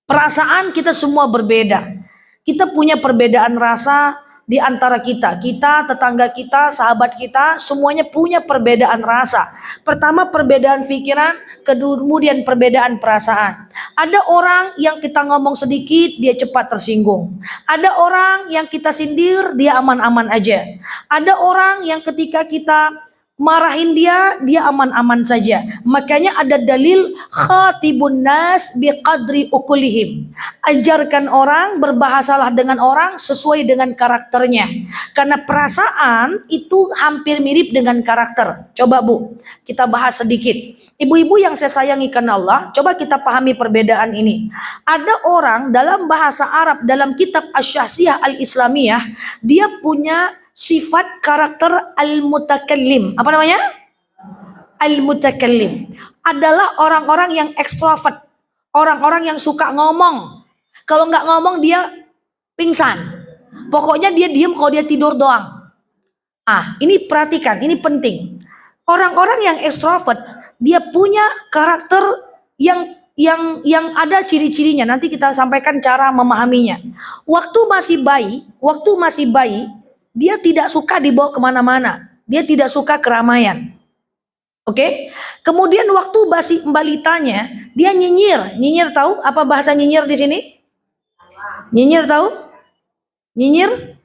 Perasaan kita semua berbeda. Kita punya perbedaan rasa di antara kita, tetangga kita, sahabat kita, semuanya punya perbedaan rasa. Pertama perbedaan pikiran, kemudian perbedaan perasaan. Ada orang yang kita ngomong sedikit, dia cepat tersinggung. Ada orang yang kita sindir, dia aman-aman aja. Ada orang yang ketika kita marahin dia aman-aman saja. Makanya ada dalil khatibun nas biqadri ukulihim. Ajarkan orang, berbahasalah dengan orang sesuai dengan karakternya. Karena perasaan itu hampir mirip dengan karakter. Coba Bu, kita bahas sedikit. Ibu-ibu yang saya sayangi karena Allah, coba kita pahami perbedaan ini. Ada orang dalam bahasa Arab, dalam kitab Asy-Syakhsiyah Al-Islamiyah, dia punya sifat karakter al-mutakallim. Apa namanya? Al-mutakallim adalah orang-orang yang ekstrovert, orang-orang yang suka ngomong. Kalau nggak ngomong dia pingsan. Pokoknya dia diam kalau dia tidur doang. Ini perhatikan, ini penting. Orang-orang yang ekstrovert, dia punya karakter yang yang ada ciri-cirinya. Nanti kita sampaikan cara memahaminya. Waktu masih bayi, dia tidak suka dibawa kemana-mana. Dia tidak suka keramaian. Oke? Kemudian waktu balitanya, dia nyinyir. Nyinyir tahu apa bahasa nyinyir di sini? Nyinyir tahu? Nyinyir?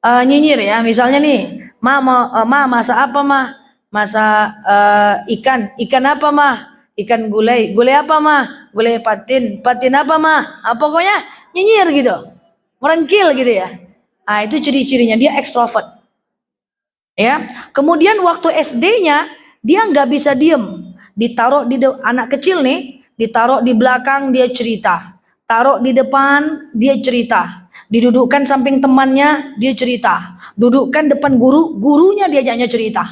Nyinyir ya. Misalnya nih, ma masak apa ma? Masak ikan apa ma? Ikan gulai apa mah? Gulai patin apa mah? Pokoknya nyinyir gitu, merengkil gitu ya. Itu ciri-cirinya dia ekstrovert. Ya. Kemudian waktu SD-nya dia nggak bisa diem, ditaruh di anak kecil nih, ditaruh di belakang dia cerita, taruh di depan dia cerita, didudukkan samping temannya dia cerita, dudukkan depan gurunya diajaknya cerita.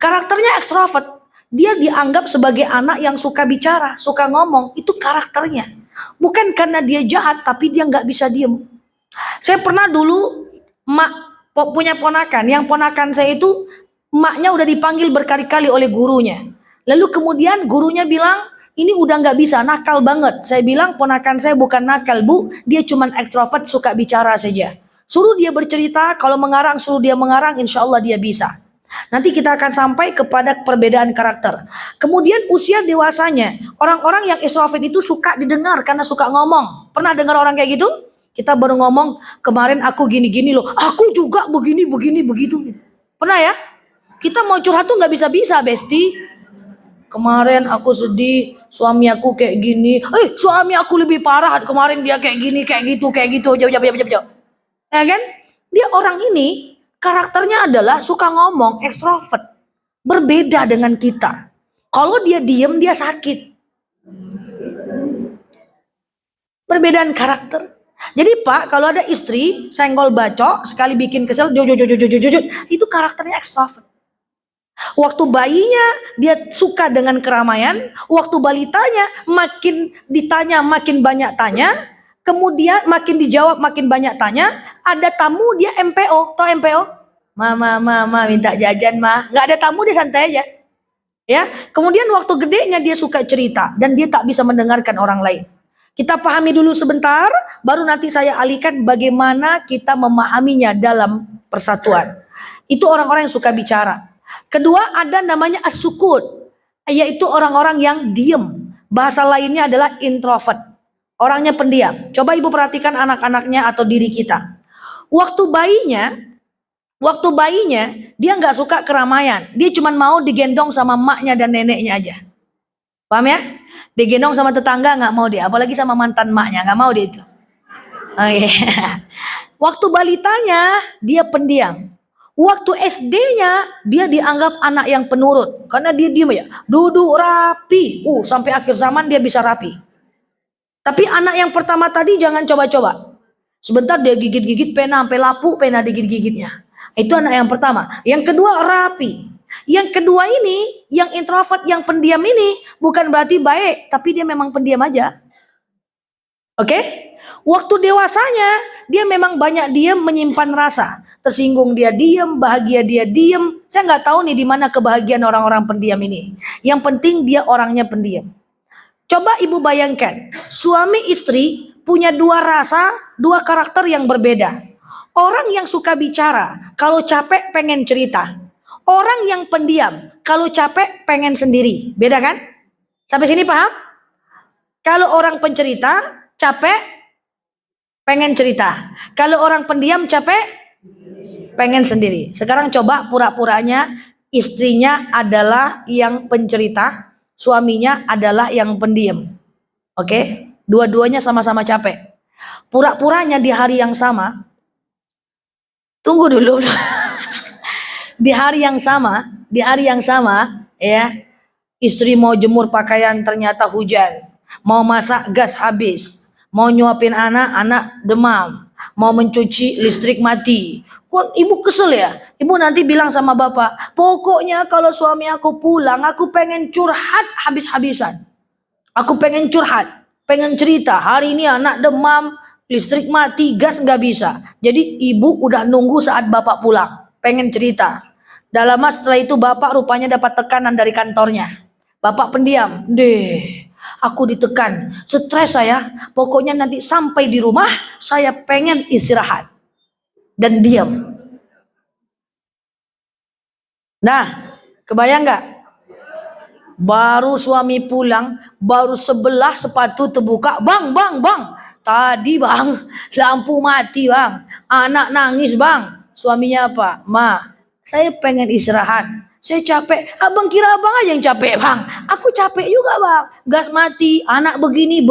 Karakternya ekstrovert. Dia dianggap sebagai anak yang suka bicara, suka ngomong. Itu karakternya. Bukan karena dia jahat, tapi dia nggak bisa diem. Saya pernah dulu punya ponakan. Yang ponakan saya itu emaknya udah dipanggil berkali-kali oleh gurunya. Lalu kemudian gurunya bilang, ini udah nggak bisa, nakal banget. Saya bilang ponakan saya bukan nakal bu, dia cuma ekstrovert, suka bicara saja. Suruh dia bercerita, kalau mengarang suruh dia mengarang, insya Allah dia bisa. Nanti kita akan sampai kepada perbedaan karakter. Kemudian usia dewasanya, orang-orang yang extrovert itu suka didengar karena suka ngomong. Pernah dengar orang kayak gitu? Kita baru ngomong, kemarin aku gini-gini loh, aku juga begini begitu. Pernah ya? Kita mau curhat tuh nggak bisa-bisa, besti. Kemarin aku sedih, suami aku kayak gini. Suami aku lebih parah. Kemarin dia kayak gini, kayak gitu. Jauh. Ya kan? Dia orang ini karakternya adalah suka ngomong, ekstrovert. Berbeda dengan kita. Kalau dia diem, dia sakit. Perbedaan karakter. Jadi Pak, kalau ada istri senggol bacok, sekali bikin kesel, itu karakternya ekstrovert. Waktu bayinya dia suka dengan keramaian, waktu balitanya makin ditanya makin banyak tanya, kemudian makin dijawab makin banyak tanya, ada tamu dia MPO, tau MPO? Mama minta jajan mah, nggak ada tamu dia santai aja. Ya, kemudian waktu gedenya dia suka cerita dan dia tak bisa mendengarkan orang lain. Kita pahami dulu sebentar, baru nanti saya alihkan bagaimana kita memahaminya dalam persatuan. Itu orang-orang yang suka bicara. Kedua ada namanya as-sukut, yaitu orang-orang yang diem. Bahasa lainnya adalah introvert. Orangnya pendiam. Coba ibu perhatikan anak-anaknya atau diri kita. Waktu bayinya dia nggak suka keramaian. Dia cuma mau digendong sama emaknya dan neneknya aja. Paham ya? Digendong sama tetangga nggak mau dia, apalagi sama mantan emaknya nggak mau dia itu. Waktu balitanya dia pendiam. Waktu SD-nya dia dianggap anak yang penurut karena dia diam ya, duduk rapi. Sampai akhir zaman dia bisa rapi. Tapi anak yang pertama tadi jangan coba-coba. Sebentar dia gigit-gigit pena sampai lapu pena digigit-gigitnya. Itu anak yang pertama. Yang kedua rapi. Yang kedua ini, yang introvert, yang pendiam ini bukan berarti baik, tapi dia memang pendiam aja. Oke? Waktu dewasanya dia memang banyak diam, menyimpan rasa. Tersinggung dia diam, bahagia dia diam. Saya nggak tahu nih di mana kebahagiaan orang-orang pendiam ini. Yang penting dia orangnya pendiam. Coba ibu bayangkan, suami istri punya dua rasa, dua karakter yang berbeda. Orang yang suka bicara, kalau capek pengen cerita. Orang yang pendiam, kalau capek pengen sendiri. Beda kan? Sampai sini paham? Kalau orang pencerita, capek pengen cerita. Kalau orang pendiam capek pengen sendiri. Sekarang coba pura-puranya istrinya adalah yang pencerita, suaminya adalah yang pendiam. Oke? Dua-duanya sama-sama capek. Pura-puranya di hari yang sama. Tunggu dulu. Di hari yang sama, ya. Istri mau jemur pakaian ternyata hujan. Mau masak gas habis. Mau nyuapin anak demam. Mau mencuci listrik mati. Kok ibu kesel ya? Ibu nanti bilang sama bapak, pokoknya kalau suami aku pulang, aku pengen curhat habis-habisan. Aku pengen curhat, pengen cerita. Hari ini anak demam, listrik mati, gas nggak bisa. Jadi ibu udah nunggu saat bapak pulang, pengen cerita. Setelah itu bapak rupanya dapat tekanan dari kantornya. Bapak pendiam, Aku ditekan, stres saya. Pokoknya nanti sampai di rumah saya pengen istirahat dan diam. Nah, kebayang nggak? Baru suami pulang, baru sebelah sepatu terbuka, bang. Tadi bang, lampu mati bang, anak nangis bang. Suaminya apa? Ma, saya pengen istirahat. Saya capek. Abang kira abang aja yang capek bang. Aku capek juga bang. Gas mati, anak begini.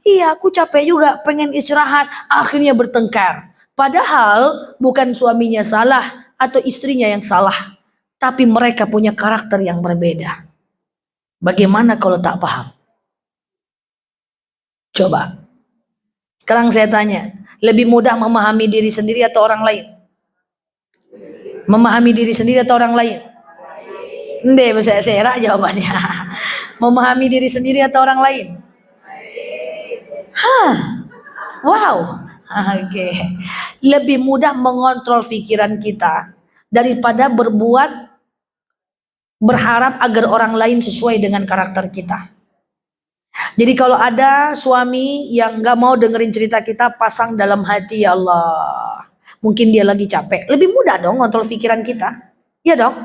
Iya, aku capek juga, pengen istirahat. Akhirnya bertengkar. Padahal bukan suaminya salah atau istrinya yang salah, tapi mereka punya karakter yang berbeda. Bagaimana kalau tak paham? Coba. Sekarang saya tanya, lebih mudah memahami diri sendiri atau orang lain? Memahami diri sendiri atau orang lain? Ndeh, saya serak jawabannya. Memahami diri sendiri atau orang lain? Hah, wow. Oke. Lebih mudah mengontrol pikiran kita daripada berharap agar orang lain sesuai dengan karakter kita. Jadi kalau ada suami yang gak mau dengerin cerita kita, pasang dalam hati, ya Allah, mungkin dia lagi capek. Lebih mudah dong ngontrol pikiran kita. Iya dong.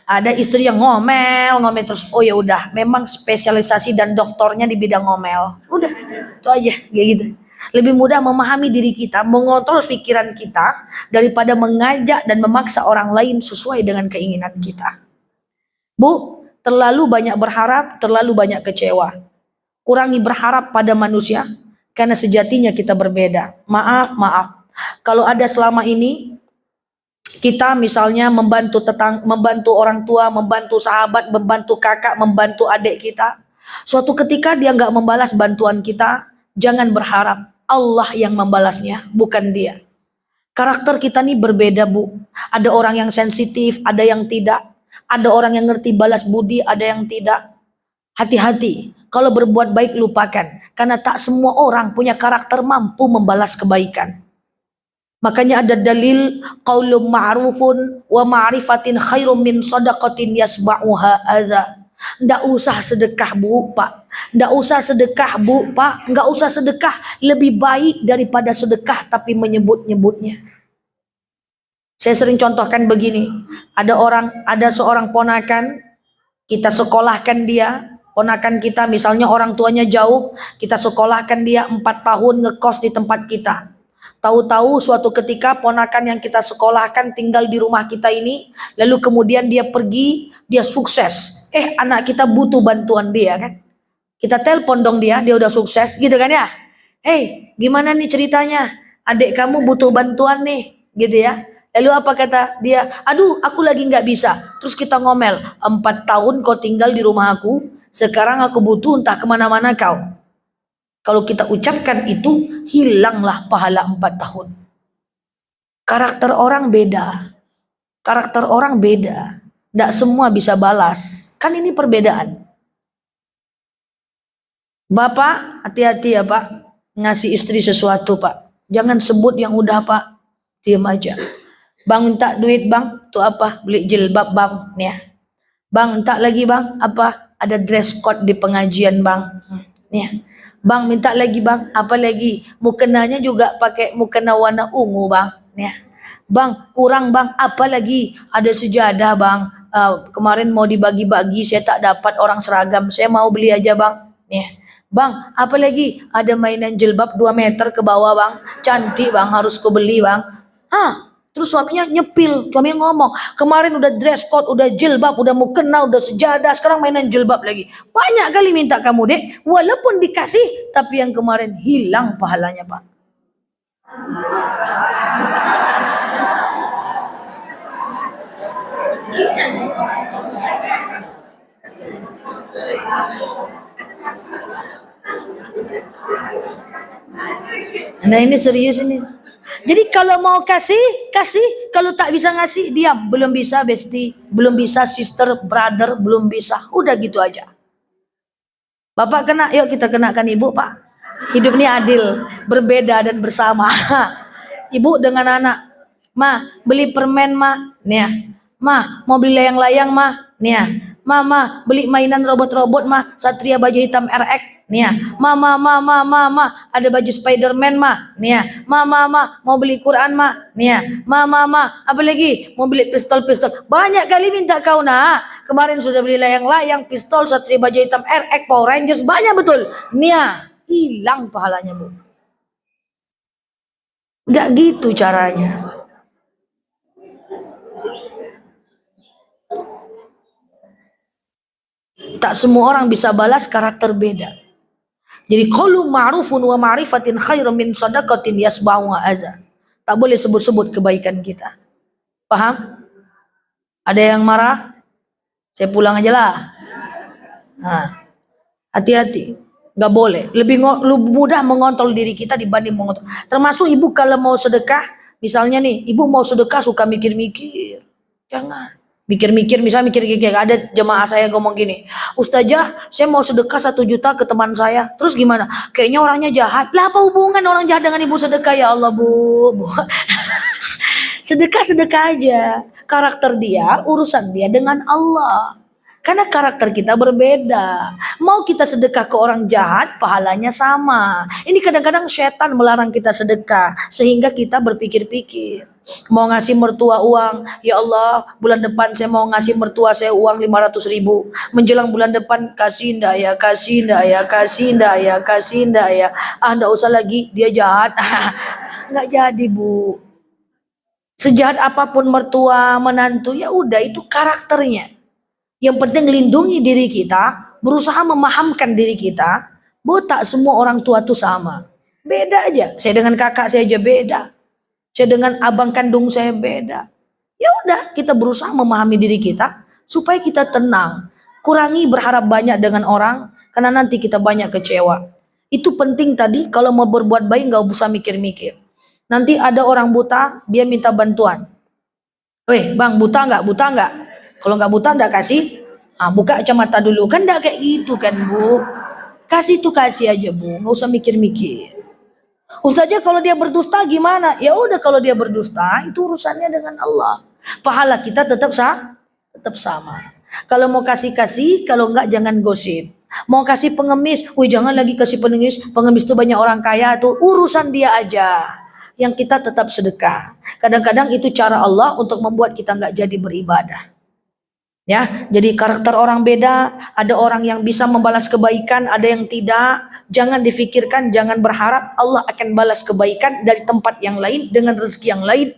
Ada istri yang ngomel terus, oh ya udah, memang spesialisasi dan doktornya di bidang ngomel. Udah, itu aja kayak gitu. Lebih mudah memahami diri kita, mengontrol pikiran kita daripada mengajak dan memaksa orang lain sesuai dengan keinginan kita. Bu, terlalu banyak berharap, terlalu banyak kecewa. Kurangi berharap pada manusia, karena sejatinya kita berbeda. Maaf. Kalau ada selama ini kita misalnya membantu orang tua, membantu sahabat, membantu kakak, membantu adik kita, suatu ketika dia nggak membalas bantuan kita, jangan berharap Allah yang membalasnya, bukan dia. Karakter kita nih berbeda, Bu. Ada orang yang sensitif, ada yang tidak. Ada orang yang ngerti balas budi, ada yang tidak. Hati-hati. Kalau berbuat baik lupakan, karena tak semua orang punya karakter mampu membalas kebaikan. Makanya ada dalil qaulun ma'rufun wa ma'rifatin khairum min shadaqatin yasba'uha adza. Nggak usah sedekah Bu, Pak. Nggak usah sedekah Bu, Pak. Nggak usah sedekah, lebih baik daripada sedekah tapi menyebut-nyebutnya. Saya sering contohkan begini. Ada seorang ponakan, kita sekolahkan dia. Ponakan kita misalnya orang tuanya jauh, kita sekolahkan dia 4 tahun ngekos di tempat kita. Tahu-tahu suatu ketika ponakan yang kita sekolahkan tinggal di rumah kita ini, lalu kemudian dia pergi, dia sukses. Anak kita butuh bantuan dia kan. Kita telepon dong dia udah sukses gitu kan ya. Gimana nih ceritanya? Adik kamu butuh bantuan nih, gitu ya. Lalu apa kata dia? Aduh, aku lagi nggak bisa. Terus kita ngomel, 4 tahun kau tinggal di rumah aku, sekarang aku butuh entah kemana-mana kau. Kalau kita ucapkan itu, hilanglah pahala 4 tahun. Karakter orang beda. Nggak semua bisa balas. Kan ini perbedaan. Bapak, hati-hati ya Pak. Ngasih istri sesuatu Pak. Jangan sebut yang udah Pak. Diam aja. Bang minta duit bang. Tuh apa? Beli jilbab bang. Nih ya. Bang minta lagi bang. Apa? Ada dress code di pengajian bang. Nih ya. Bang minta lagi bang, apa lagi? Mukenanya juga pakai mukena warna ungu bang. Nih, bang kurang bang, apa lagi? Ada sejadah bang. Kemarin mau dibagi-bagi, saya tak dapat orang seragam. Saya mau beli aja bang. Nih, bang apa lagi? Ada mainan jilbab 2 meter ke bawah bang. Cantik bang, harus ku beli bang. Terus suaminya nyepil, suaminya ngomong, kemarin udah dress code, udah jilbab, udah mukena, udah sejadah, sekarang mainan jilbab lagi. Banyak kali minta kamu dek, walaupun dikasih, tapi yang kemarin hilang pahalanya Pak. Nah ini serius ini. Jadi kalau mau kasih, kalau tak bisa ngasih, diam. Belum bisa bestie, belum bisa sister, brother, belum bisa. Udah gitu aja. Bapak kena, yuk kita kenakan ibu Pak. Hidup ini adil, berbeda dan bersama. Ibu dengan anak, ma beli permen ma, nih. Ma mau beli layang-layang ma, nih. Mama beli mainan robot-robot mah, Satria baju hitam RX nih ya. Mama ada baju Spiderman mah nih ya. Mama mau beli Quran mah nih ya. Mama apa lagi mau beli pistol banyak kali minta kau nak. Kemarin sudah beli layang-layang, pistol, Satria baju hitam RX, Power Rangers, banyak betul nih ya. Hilang pahalanya bu. Nggak gitu caranya. Tak semua orang bisa balas karakter beda. Jadi qaulu ma'rufun wa ma'rifatin khairum min shadaqatin yasba'u azza. Tak boleh sebut-sebut kebaikan kita. Paham? Ada yang marah? Saya pulang aja lah. Nah, hati-hati. Nggak boleh. Lebih mudah mengontrol diri kita dibanding mengontrol. Termasuk ibu kalau mau sedekah, misalnya nih, ibu mau sedekah suka mikir-mikir. Jangan. Mikir-mikir, misalnya mikir-mikir. Ada jemaah saya ngomong gini, Ustazah, saya mau sedekah 1 juta ke teman saya. Terus gimana? Kayaknya orangnya jahat. Lah apa hubungan orang jahat dengan ibu sedekah? Ya Allah bu. Sedekah aja. Karakter dia, urusan dia dengan Allah. Karena karakter kita berbeda. Mau kita sedekah ke orang jahat, pahalanya sama. Ini kadang-kadang setan melarang kita sedekah. Sehingga kita berpikir-pikir. Mau ngasih mertua uang, ya Allah bulan depan saya mau ngasih mertua saya uang 500.000. Menjelang bulan depan, kasih ndak ya, kasih ndak ya, kasih ndak ya, kasih ndak ya. Ah ndak usah lagi, dia jahat. Nggak jadi bu. Sejahat apapun mertua, menantu, ya udah itu karakternya. Yang penting lindungi diri kita, berusaha memahamkan diri kita, bahwa tak semua orang tua tuh sama. Beda aja. Saya dengan kakak saya aja beda. Saya dengan abang kandung saya beda. Ya udah, kita berusaha memahami diri kita supaya kita tenang. Kurangi berharap banyak dengan orang, karena nanti kita banyak kecewa. Itu penting tadi, kalau mau berbuat baik nggak usah mikir-mikir. Nanti ada orang buta, dia minta bantuan. Weh, bang, buta nggak? Buta nggak? Kalau nggak buta nggak kasih, buka kacamata dulu. Kan nggak kayak gitu kan bu. Kasih tuh kasih aja bu, nggak usah mikir-mikir. Ustaznya kalau dia berdusta gimana? Ya udah kalau dia berdusta itu urusannya dengan Allah. Pahala kita tetap sama. Kalau mau kasih, kalau nggak jangan gosip. Mau kasih pengemis, jangan lagi kasih pengemis. Pengemis tuh banyak orang kaya tuh, urusan dia aja. Yang kita tetap sedekah. Kadang-kadang itu cara Allah untuk membuat kita nggak jadi beribadah. Ya, jadi karakter orang beda, ada orang yang bisa membalas kebaikan, ada yang tidak. Jangan difikirkan, jangan berharap Allah akan balas kebaikan dari tempat yang lain, dengan rezeki yang lain,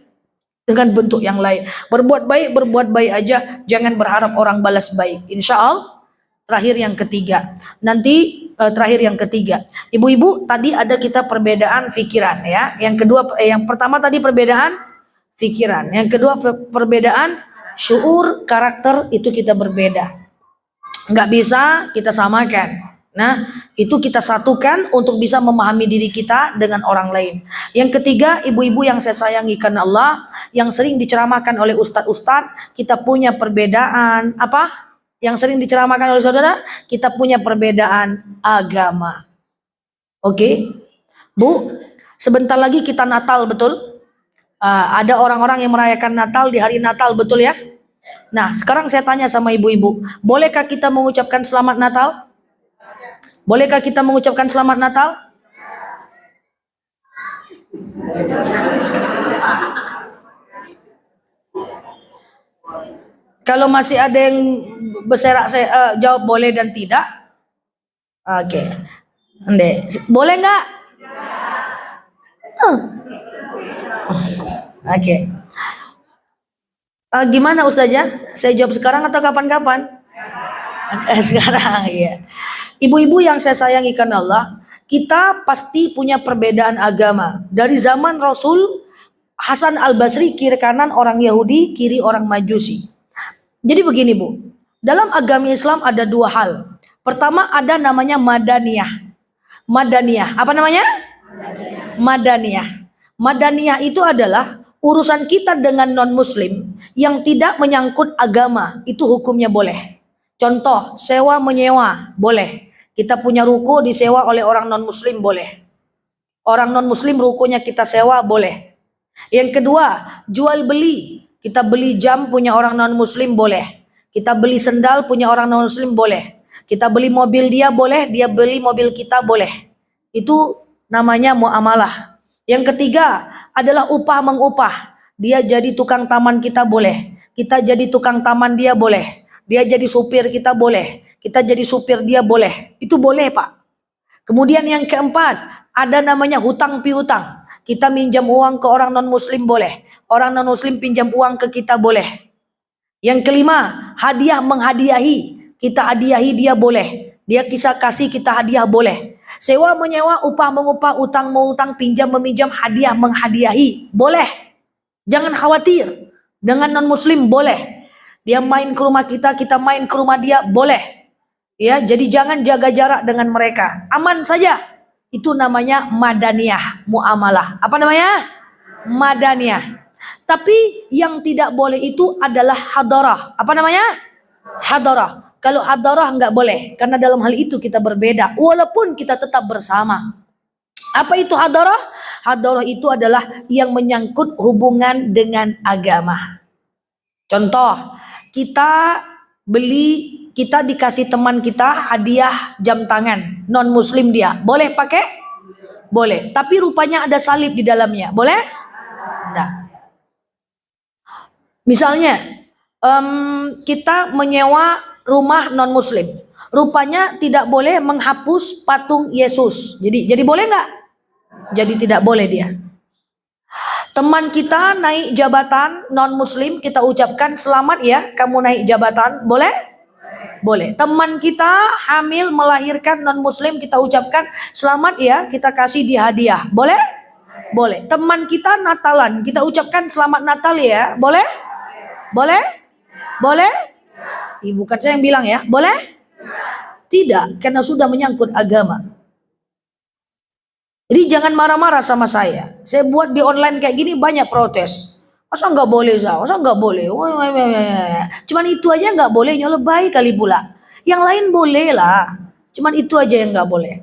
dengan bentuk yang lain. Berbuat baik aja, jangan berharap orang balas baik. Insya Allah. Terakhir yang ketiga. Terakhir yang ketiga. Ibu-ibu, tadi ada kita perbedaan pikiran ya. Yang pertama tadi perbedaan pikiran. Yang kedua perbedaan syuur, karakter, itu kita berbeda. Nggak bisa kita samakan. Nah, itu kita satukan untuk bisa memahami diri kita dengan orang lain. Yang ketiga, ibu-ibu yang saya sayangi karena Allah, yang sering diceramahkan oleh ustadz-ustadz, kita punya perbedaan apa? Yang sering diceramahkan oleh saudara, kita punya perbedaan agama. Oke? Bu, sebentar lagi kita Natal, betul? Ada orang-orang yang merayakan Natal di hari Natal, betul ya? Nah, sekarang saya tanya sama ibu-ibu, bolehkah kita mengucapkan selamat Natal? Bolehkah kita mengucapkan selamat Natal? Kalau masih ada yang berserak, saya jawab boleh dan tidak. Oke. Boleh nggak? Oke. Gimana Ustazah? Saya jawab sekarang atau kapan-kapan? Sekarang ya. Ibu-ibu yang saya sayangi karena Allah, kita pasti punya perbedaan agama. Dari zaman Rasul, Hasan Al-Basri kiri kanan orang Yahudi, kiri orang Majusi. Jadi begini Bu, dalam agama Islam ada 2 hal. Pertama ada namanya Madaniyah. Madaniyah, apa namanya? Madaniyah. Madaniyah itu adalah urusan kita dengan non-muslim yang tidak menyangkut agama, itu hukumnya boleh. Contoh, sewa menyewa, boleh. Kita punya ruko disewa oleh orang non-muslim, boleh. Orang non-muslim rukonya kita sewa, boleh. Yang kedua, jual beli. Kita beli jam punya orang non-muslim, boleh. Kita beli sendal punya orang non muslim boleh. Kita beli mobil dia boleh, dia beli mobil kita boleh. Itu namanya muamalah. Yang ketiga adalah upah mengupah. Dia jadi tukang taman kita boleh. Kita jadi tukang taman dia boleh. Dia jadi supir kita boleh. Kita jadi supir dia boleh. Itu boleh, Pak. Kemudian yang keempat, ada namanya hutang piutang. Kita minjam uang ke orang non muslim boleh. Orang non muslim pinjam uang ke kita boleh. Yang kelima, hadiah menghadiahi. Kita hadiahi dia boleh. Dia kisah kasih kita hadiah boleh. Sewa menyewa, upah mengupah, utang mengutang, pinjam meminjam, hadiah menghadiahi boleh. Jangan khawatir. Dengan non muslim boleh. Dia main ke rumah kita, kita main ke rumah dia boleh. Ya, jadi jangan jaga jarak dengan mereka. Aman saja. Itu namanya madaniyah, muamalah. Apa namanya? Madaniyah. Tapi yang tidak boleh itu adalah hadarah. Apa namanya? Hadarah. Kalau hadarah nggak boleh, karena dalam hal itu kita berbeda, walaupun kita tetap bersama. Apa itu hadarah? Hadarah itu adalah yang menyangkut hubungan dengan agama. Contoh, kita dikasih teman kita hadiah jam tangan, non muslim dia, boleh pakai? Boleh, tapi rupanya ada salib di dalamnya, boleh? Nah, misalnya kita menyewa rumah non muslim, rupanya tidak boleh menghapus patung Yesus, jadi boleh nggak? Jadi tidak boleh dia. Teman kita naik jabatan non muslim, kita ucapkan selamat ya kamu naik jabatan, boleh? Boleh. Teman kita hamil melahirkan non muslim, kita ucapkan selamat ya, kita kasih dia hadiah, boleh? Boleh. Teman kita Natalan, kita ucapkan selamat Natal ya, boleh? Boleh? Boleh? Bukan saya yang bilang ya, boleh? Tidak, karena sudah menyangkut agama. Jadi jangan marah-marah sama saya. Saya buat di online kayak gini banyak protes. Masa nggak boleh, masa nggak boleh? Cuman itu aja nggak boleh, lebay kali pula. Yang lain boleh lah. Cuman itu aja yang nggak boleh.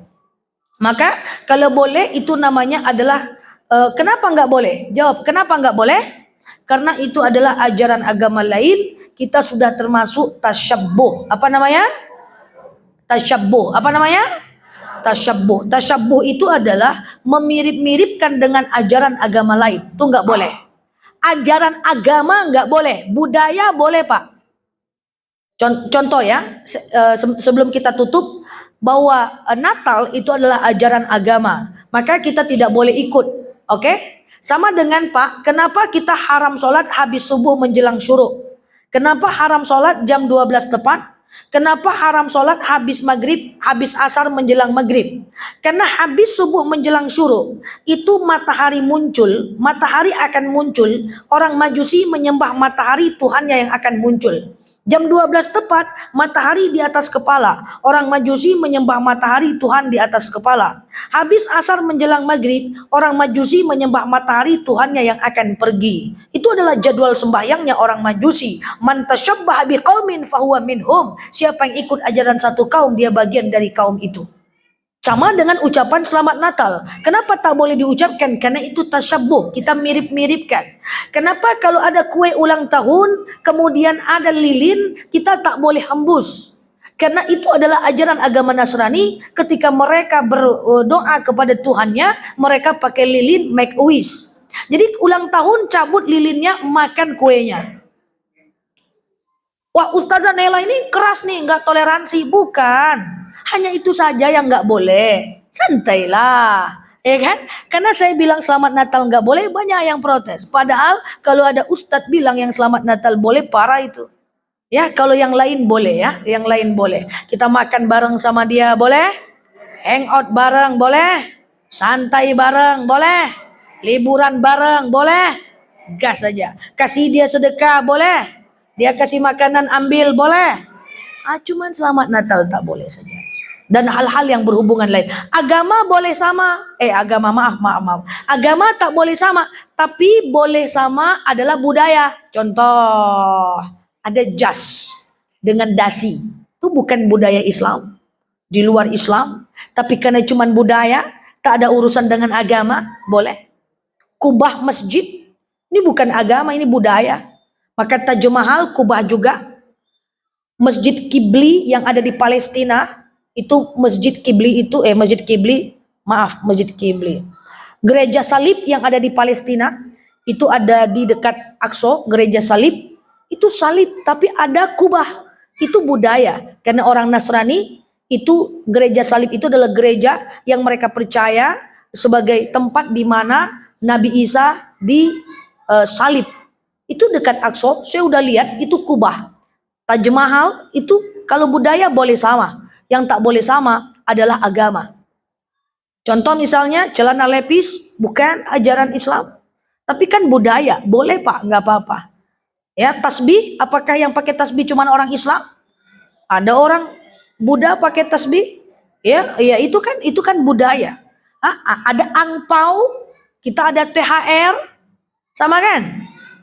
Maka kalau boleh itu namanya adalah kenapa nggak boleh? Jawab, kenapa nggak boleh? Karena itu adalah ajaran agama lain. Kita sudah termasuk tasyabbuh. Apa namanya? Tasyabbuh. Apa namanya? Tasyabbuh. Tasyabbuh itu adalah memirip-miripkan dengan ajaran agama lain. Itu nggak boleh. Ajaran agama nggak boleh. Budaya boleh, Pak. Contoh ya, sebelum kita tutup, bahwa Natal itu adalah ajaran agama. Maka kita tidak boleh ikut. Oke? Sama dengan Pak, kenapa kita haram sholat habis subuh menjelang syuruk? Kenapa haram sholat jam 12 tepat? Kenapa haram sholat habis maghrib, habis asar menjelang maghrib? Karena habis subuh menjelang syuruk, itu matahari muncul, matahari akan muncul, orang Majusi menyembah matahari Tuhannya yang akan muncul. Jam 12 tepat, matahari di atas kepala. Orang Majusi menyembah matahari Tuhan di atas kepala. Habis asar menjelang maghrib, orang Majusi menyembah matahari Tuhannya yang akan pergi. Itu adalah jadwal sembahyangnya orang Majusi. Man tasyabbaha biqaumin fahuwa minhum. Siapa yang ikut ajaran satu kaum, dia bagian dari kaum itu. Sama dengan ucapan selamat Natal. Kenapa tak boleh diucapkan? Karena itu tasyabbuh, kita mirip-miripkan. Kenapa kalau ada kue ulang tahun, kemudian ada lilin, kita tak boleh hembus? Karena itu adalah ajaran agama Nasrani. Ketika mereka berdoa kepada Tuhannya, mereka pakai lilin, make a wish. Jadi ulang tahun cabut lilinnya, makan kuenya. Wah, Ustazah Nela ini keras nih, nggak toleransi. Bukan. Hanya itu saja yang nggak boleh. Santailah, ya kan? Karena saya bilang selamat Natal nggak boleh, banyak yang protes. Padahal kalau ada ustadz bilang yang selamat Natal boleh, parah itu. Ya, kalau yang lain boleh ya, yang lain boleh. Kita makan bareng sama dia boleh, hangout bareng boleh, santai bareng boleh, liburan bareng boleh, gas saja. Kasih dia sedekah boleh, dia kasih makanan ambil boleh. Cuman selamat Natal tak boleh saja. Dan hal-hal yang berhubungan lain. Agama boleh sama. Maaf. Agama tak boleh sama. Tapi boleh sama adalah budaya. Contoh, ada jas dengan dasi. Itu bukan budaya Islam. Di luar Islam. Tapi karena cuma budaya, tak ada urusan dengan agama, boleh. Kubah masjid, ini bukan agama, ini budaya. Maka Taj Mahal kubah juga. Masjid Kibli yang ada di Palestina, itu Masjid Kibli itu Masjid Kibli. Gereja Salib yang ada di Palestina, itu ada di dekat Aqsa, gereja Salib, itu salib tapi ada kubah. Itu budaya, karena orang Nasrani itu gereja Salib itu adalah gereja yang mereka percaya sebagai tempat di mana Nabi Isa salib. Itu dekat Aqsa, saya udah lihat itu kubah. Taj Mahal itu kalau budaya boleh sama, yang tak boleh sama adalah agama. Contoh misalnya celana lepis bukan ajaran Islam, tapi kan budaya, boleh Pak, nggak apa-apa. Ya, tasbih, apakah yang pakai tasbih cuma orang Islam? Ada orang Buddha pakai tasbih? Ya, itu kan budaya. Ada angpau, kita ada THR, sama kan?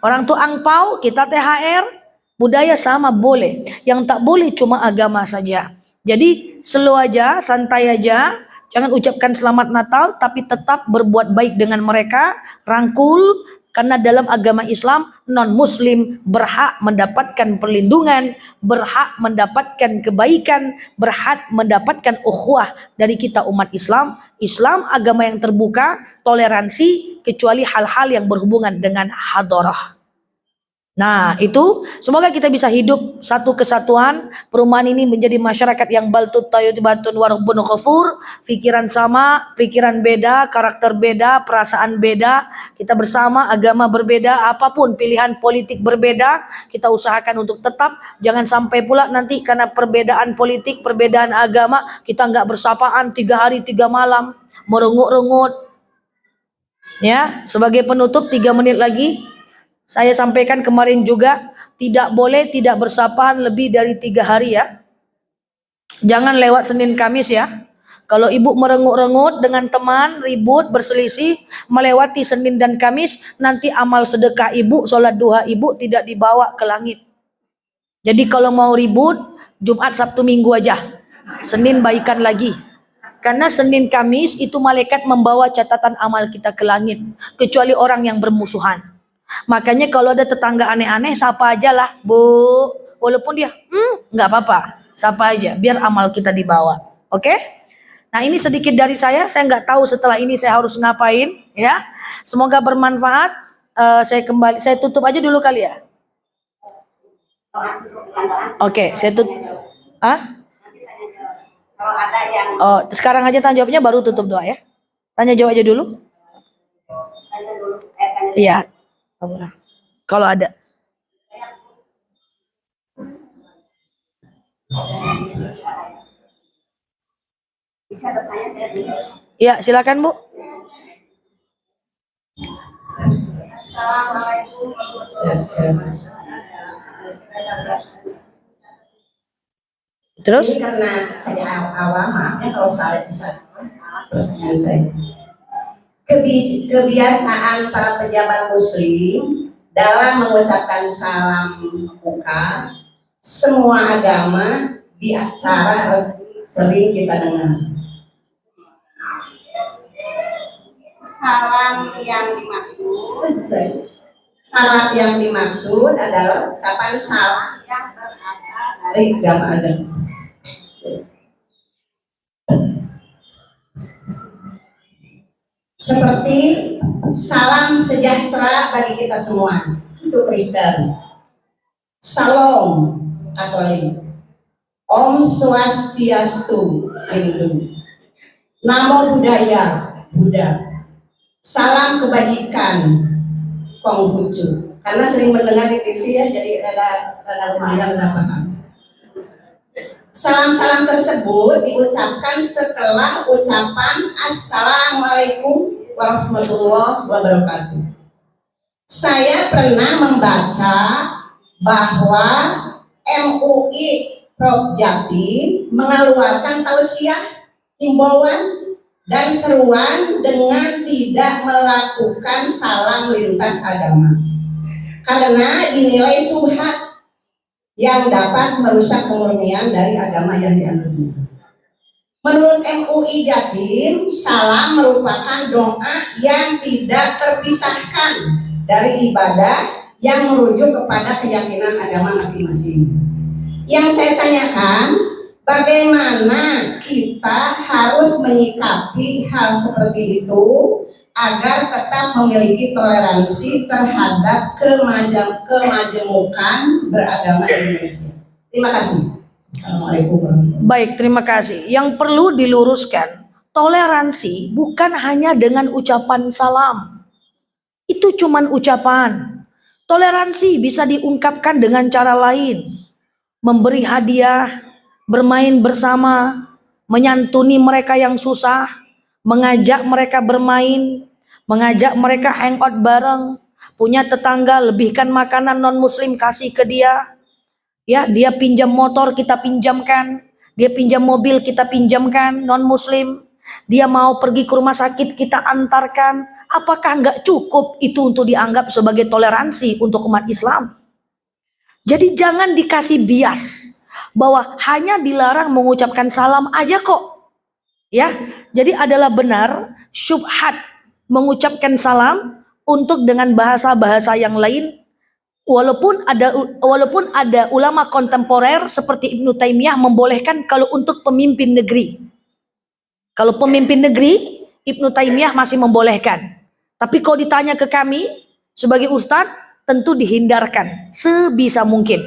Orang tuh angpau, kita THR. Budaya sama boleh, yang tak boleh cuma agama saja. Jadi slow aja, santai aja, jangan ucapkan selamat Natal, tapi tetap berbuat baik dengan mereka, rangkul, karena dalam agama Islam non-muslim berhak mendapatkan perlindungan, berhak mendapatkan kebaikan, berhak mendapatkan ukhuwah dari kita umat Islam. Islam agama yang terbuka, toleransi, kecuali hal-hal yang berhubungan dengan hadarah. Nah, itu semoga kita bisa hidup satu kesatuan. Perumahan ini menjadi masyarakat yang baltut tayyibun warabbun ghafur, pikiran sama, pikiran beda, karakter beda, perasaan beda. Kita bersama, agama berbeda, apapun pilihan politik berbeda, kita usahakan untuk tetap. Jangan sampai pula nanti karena perbedaan politik, perbedaan agama, kita nggak bersapaan 3 hari 3 malam, merungut-rungut. Ya, sebagai penutup 3 menit lagi. Saya sampaikan kemarin juga, tidak boleh tidak bersapaan lebih dari 3 hari ya. Jangan lewat Senin Kamis ya. Kalau ibu merengut-rengut dengan teman, ribut, berselisih, melewati Senin dan Kamis, nanti amal sedekah ibu, sholat duha ibu tidak dibawa ke langit. Jadi kalau mau ribut, Jumat, Sabtu, Minggu aja. Senin baikan lagi. Karena Senin Kamis itu malaikat membawa catatan amal kita ke langit. Kecuali orang yang bermusuhan. Makanya kalau ada tetangga aneh-aneh, sapa aja lah, Bu. Walaupun dia, nggak apa-apa, sapa aja, biar amal kita dibawa. Oke? Nah, ini sedikit dari saya nggak tahu setelah ini saya harus ngapain, ya. Semoga bermanfaat. Saya tutup aja dulu kali ya. Oke, saya tutup. Sekarang aja tanya jawabnya, baru tutup doa ya. Tanya jawab aja dulu. Iya. Kalau ada. Bisa bertanya saya dulu. Ya, silakan Bu. Assalamualaikum warahmatullahi wabarakatuh. Terus? Ini karena saya awam, maafnya kalau saya bisa pertanyaan saya. Kebiasaan para pejabat muslim dalam mengucapkan salam buka semua agama di acara sering kita dengar. Salam yang dimaksud adalah ucapan salam yang berasal dari agama. Seperti salam sejahtera bagi kita semua, itu Kristen. Salam Katolik. Om Swastiastu Hindu. Namo Buddhaya Buddha. Salam kebajikan Konghucu. Karena sering mendengar di TV ya, jadi rada lumayan paham. Salam-salam tersebut diucapkan setelah ucapan Assalamualaikum warahmatullahi wabarakatuh. Saya pernah membaca bahwa MUI Prof Jatim mengeluarkan tausiah, himbauan, dan seruan dengan tidak melakukan salam lintas agama karena dinilai syubhat yang dapat merusak kemurnian dari agama yang dianutnya. Menurut MUI Jatim, salam merupakan doa yang tidak terpisahkan dari ibadah yang merujuk kepada keyakinan agama masing-masing. Yang saya tanyakan, bagaimana kita harus menyikapi hal seperti itu agar tetap memiliki toleransi terhadap kemajemukan beragama di Indonesia. Terima kasih. Assalamualaikum warahmatullahi wabarakatuh. Baik, terima kasih. Yang perlu diluruskan, toleransi bukan hanya dengan ucapan salam. Itu cuman ucapan. Toleransi bisa diungkapkan dengan cara lain. Memberi hadiah, bermain bersama, menyantuni mereka yang susah, mengajak mereka bermain, mengajak mereka hangout bareng, punya tetangga lebihkan makanan non muslim kasih ke dia. Ya, dia pinjam motor kita pinjamkan, dia pinjam mobil kita pinjamkan non muslim, dia mau pergi ke rumah sakit kita antarkan. Apakah nggak cukup itu untuk dianggap sebagai toleransi untuk umat Islam? Jadi jangan dikasih bias bahwa hanya dilarang mengucapkan salam aja kok. Ya, jadi adalah benar syubhat mengucapkan salam untuk dengan bahasa-bahasa yang lain. Walaupun ada ulama kontemporer seperti Ibnu Taimiyah membolehkan kalau untuk pemimpin negeri. Kalau pemimpin negeri, Ibnu Taimiyah masih membolehkan. Tapi kalau ditanya ke kami sebagai ustadz, tentu dihindarkan sebisa mungkin.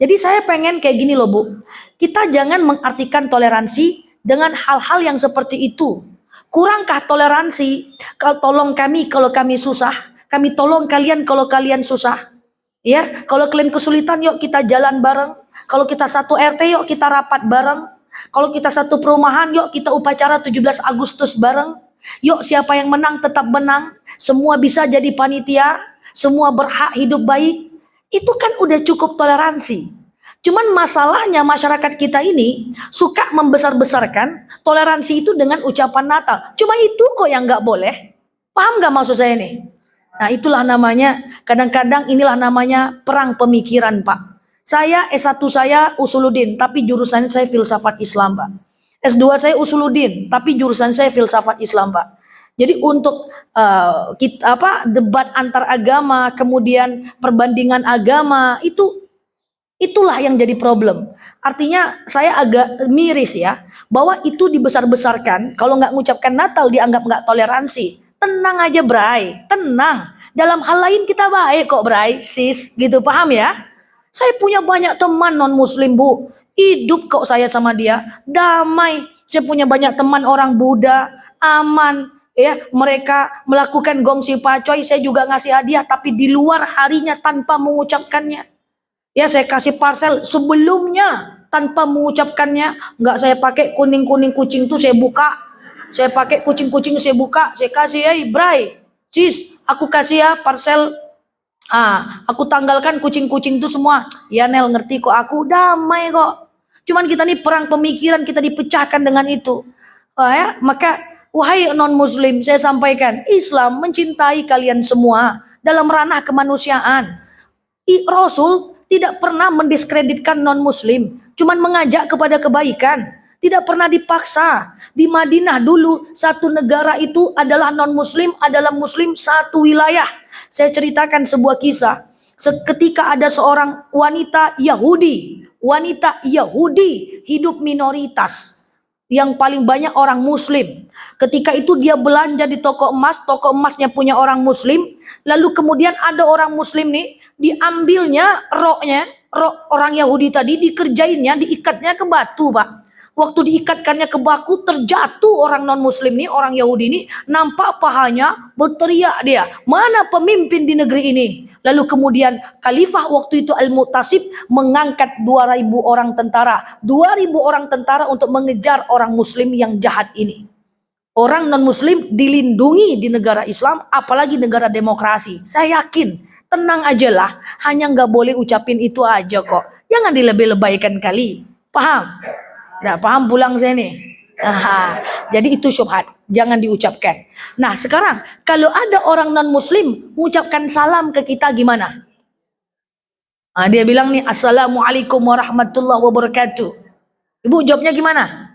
Jadi saya pengen kayak gini loh Bu. Kita jangan mengartikan toleransi dengan hal-hal yang seperti itu. Kurangkah toleransi? Kalau tolong kami kalau kami susah, kami tolong kalian kalau kalian susah. Ya, kalau kalian kesulitan yuk kita jalan bareng. Kalau kita satu RT yuk kita rapat bareng. Kalau kita satu perumahan yuk kita upacara 17 Agustus bareng. Yuk siapa yang menang tetap menang. Semua bisa jadi panitia. Semua berhak hidup baik. Itu kan udah cukup toleransi. Cuman masalahnya masyarakat kita ini suka membesar-besarkan toleransi itu dengan ucapan Natal. Cuma itu kok yang nggak boleh. Paham nggak maksud saya nih? Nah itulah namanya, kadang-kadang inilah namanya perang pemikiran Pak. Saya S1 saya Usuluddin, tapi jurusan saya filsafat Islam Pak. S2 saya Usuluddin, tapi jurusan saya filsafat Islam Pak. Jadi untuk debat antar agama, kemudian perbandingan agama, itulah yang jadi problem. Artinya saya agak miris ya, bahwa itu dibesar-besarkan, kalau nggak mengucapkan Natal dianggap nggak toleransi. Tenang aja Bray, tenang. Dalam hal lain kita baik kok Bray, sis, gitu paham ya? Saya punya banyak teman non muslim Bu, hidup kok saya sama dia, damai. Saya punya banyak teman orang Buddha, aman. Ya, mereka melakukan gongsi pacoy, saya juga ngasih hadiah, tapi di luar harinya tanpa mengucapkannya. Ya saya kasih parcel sebelumnya tanpa mengucapkannya, nggak saya pakai kuning-kuning kucing tuh saya buka. Saya pakai kucing-kucing saya buka, saya kasih Bray, sis, aku kasih ya parcel. Aku tanggalkan kucing-kucing itu semua. Ya Nel ngerti kok, aku damai kok. Cuman kita nih perang pemikiran, kita dipecahkan dengan itu. Maka wahai non-muslim, saya sampaikan, Islam mencintai kalian semua dalam ranah kemanusiaan. Rasul tidak pernah mendiskreditkan non-muslim, cuman mengajak kepada kebaikan. Tidak pernah dipaksa. Di Madinah dulu satu negara itu adalah non-muslim, adalah muslim satu wilayah. Saya ceritakan sebuah kisah. Ketika ada seorang wanita Yahudi hidup minoritas, yang paling banyak orang muslim. Ketika itu dia belanja di toko emasnya punya orang muslim, lalu kemudian ada orang muslim nih, diambilnya rok orang Yahudi tadi, dikerjainnya, diikatnya ke batu Pak. Waktu diikatkannya ke baku, terjatuh orang non-muslim nih, orang Yahudi ini, nampak pahanya, berteriak dia, mana pemimpin di negeri ini? Lalu kemudian khalifah waktu itu Al-Mu'tasib mengangkat 2.000 orang tentara. 2.000 orang tentara untuk mengejar orang muslim yang jahat ini. Orang non-muslim dilindungi di negara Islam, apalagi negara demokrasi. Saya yakin, tenang aja lah, hanya nggak boleh ucapin itu aja kok. Jangan dilebih-lebihkan kali. Paham? Nggak paham pulang saya nih. Jadi itu syubhat, jangan diucapkan. Nah sekarang kalau ada orang non muslim mengucapkan salam ke kita gimana? Dia bilang nih assalamualaikum warahmatullahi wabarakatuh. Ibu jawabnya gimana?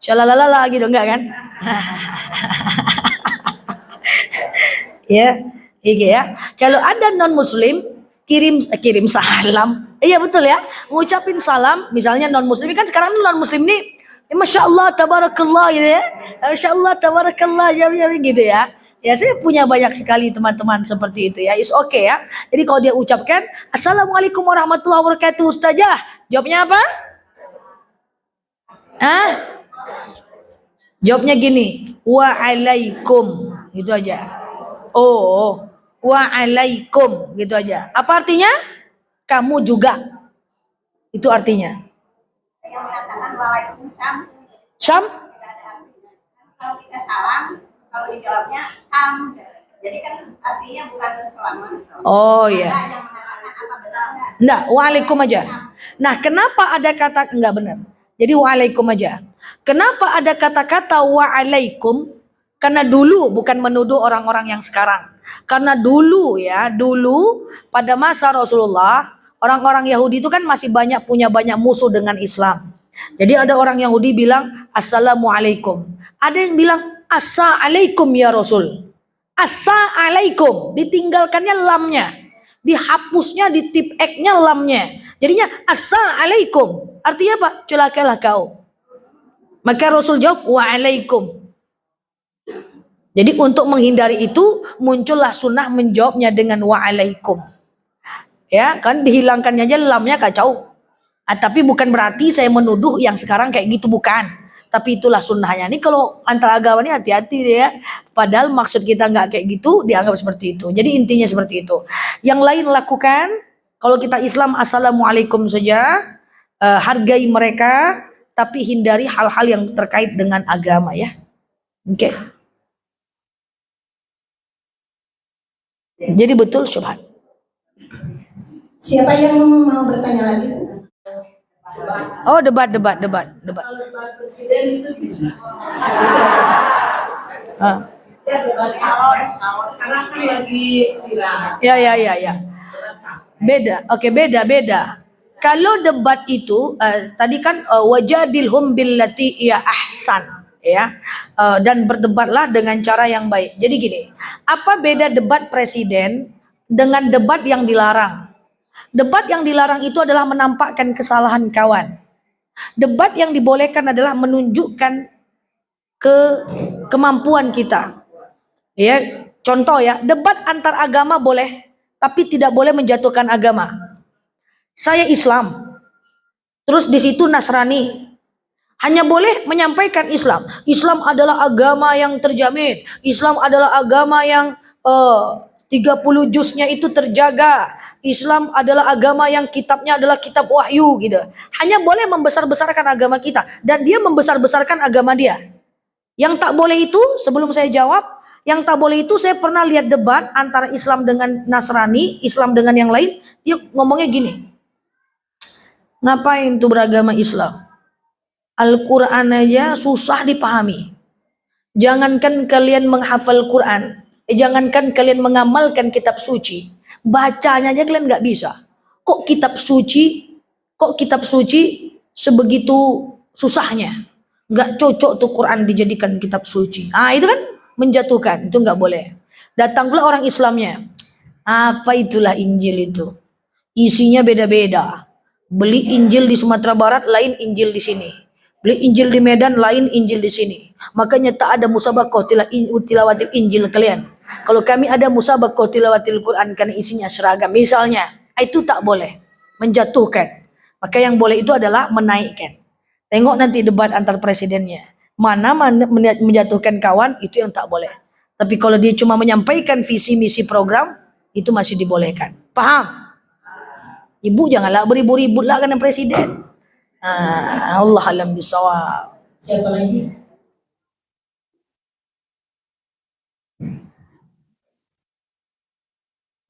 Shalalala gitu enggak kan? Ya, ya. Kalau ada non muslim kirim salam, Iya betul ya, ngucapin salam, misalnya non muslim kan sekarang non muslim nih, masya Allah, tabarakallah gitu ya, masya Allah, tabarakallah, ya gitu ya. Ya saya punya banyak sekali teman-teman seperti itu ya, is okay ya. Jadi kalau dia ucapkan, assalamualaikum warahmatullahi wabarakatuh, ustazah, jawabnya apa? Hah? Jawabnya gini, waalaikum, gitu aja. Oh, waalaikum, gitu aja. Apa artinya? Kamu juga. Itu artinya. Yang mengatakan waalaikumsalam. Sam? Kalau kita salam, kalau dijawabnya sam. Jadi kan artinya bukan selamat. Oh iya. Ada yang mengatakan apa benar enggak? Enggak, waalaikum aja. Nah, kenapa ada kata enggak benar? Jadi waalaikum aja. Kenapa ada kata-kata waalaikum? Karena dulu, bukan menuduh orang-orang yang sekarang. Karena dulu ya, dulu pada masa Rasulullah, orang-orang Yahudi itu kan masih punya banyak musuh dengan Islam. Jadi ada orang Yahudi bilang assalamualaikum. Ada yang bilang assalamualaikum ya Rasul. Assalamualaikum, ditinggalkannya lamnya, dihapusnya di tip X-nya lamnya. Jadinya assalamualaikum. Artinya apa? Celakalah kau. Maka Rasul jawab waalaikum. Jadi untuk menghindari itu muncullah sunnah menjawabnya dengan waalaikum. Ya kan, dihilangkannya aja lamnya kacau. Tapi bukan berarti saya menuduh yang sekarang kayak gitu, bukan. Tapi itulah sunnahnya. Ini kalau antara agama ini hati-hati ya. Padahal maksud kita nggak kayak gitu, dianggap seperti itu. Jadi intinya seperti itu. Yang lain lakukan. Kalau kita Islam assalamualaikum saja. Hargai mereka, tapi hindari hal-hal yang terkait dengan agama ya. Oke. Jadi betul syubhat. Siapa yang mau bertanya lagi? Oh debat. Kalau debat presiden itu gimana? Ya debat capres. Sekarang kan lagi viral. Ya. Beda. Oke, beda. Kalau debat itu tadi kan wajadilhum billati ya ahsan ya. Dan berdebatlah dengan cara yang baik. Jadi gini, apa beda debat presiden dengan debat yang dilarang? Debat yang dilarang itu adalah menampakkan kesalahan kawan. Debat yang dibolehkan adalah menunjukkan kemampuan kita. Ya, contoh ya, debat antar agama boleh, tapi tidak boleh menjatuhkan agama. Saya Islam, terus di situ Nasrani. Hanya boleh menyampaikan Islam. Islam adalah agama yang terjamin. Islam adalah agama yang 30 juznya itu terjaga. Islam adalah agama yang kitabnya adalah kitab wahyu gitu. Hanya boleh membesar-besarkan agama kita. Dan dia membesar-besarkan agama dia. Yang tak boleh itu, sebelum saya jawab, yang tak boleh itu saya pernah lihat debat antara Islam dengan Nasrani, Islam dengan yang lain. Dia ngomongnya gini. Ngapain tuh beragama Islam? Al-Quran aja susah dipahami. Jangankan kalian menghafal Quran. Jangankan kalian mengamalkan kitab suci. Bacanya aja kalian nggak bisa. Kok kitab suci sebegitu susahnya? Nggak cocok tuh Quran dijadikan kitab suci. Itu kan menjatuhkan. Itu nggak boleh. Datang pula orang Islamnya. Apa itulah Injil itu? Isinya beda-beda. Beli Injil di Sumatera Barat, lain Injil di sini. Beli Injil di Medan, lain Injil di sini. Makanya tak ada musabaqah tilawatil Injil kalian. Kalau kami ada musabaqah tilawatil Quran karena isinya seragam. Misalnya, itu tak boleh. Menjatuhkan. Maka yang boleh itu adalah menaikkan. Tengok nanti debat antar presidennya. Mana menjatuhkan kawan, itu yang tak boleh. Tapi kalau dia cuma menyampaikan visi misi program, itu masih dibolehkan. Paham? Ibu janganlah beribut-ribut lah dengan presiden. Allah alam bisawab. Siapa lagi?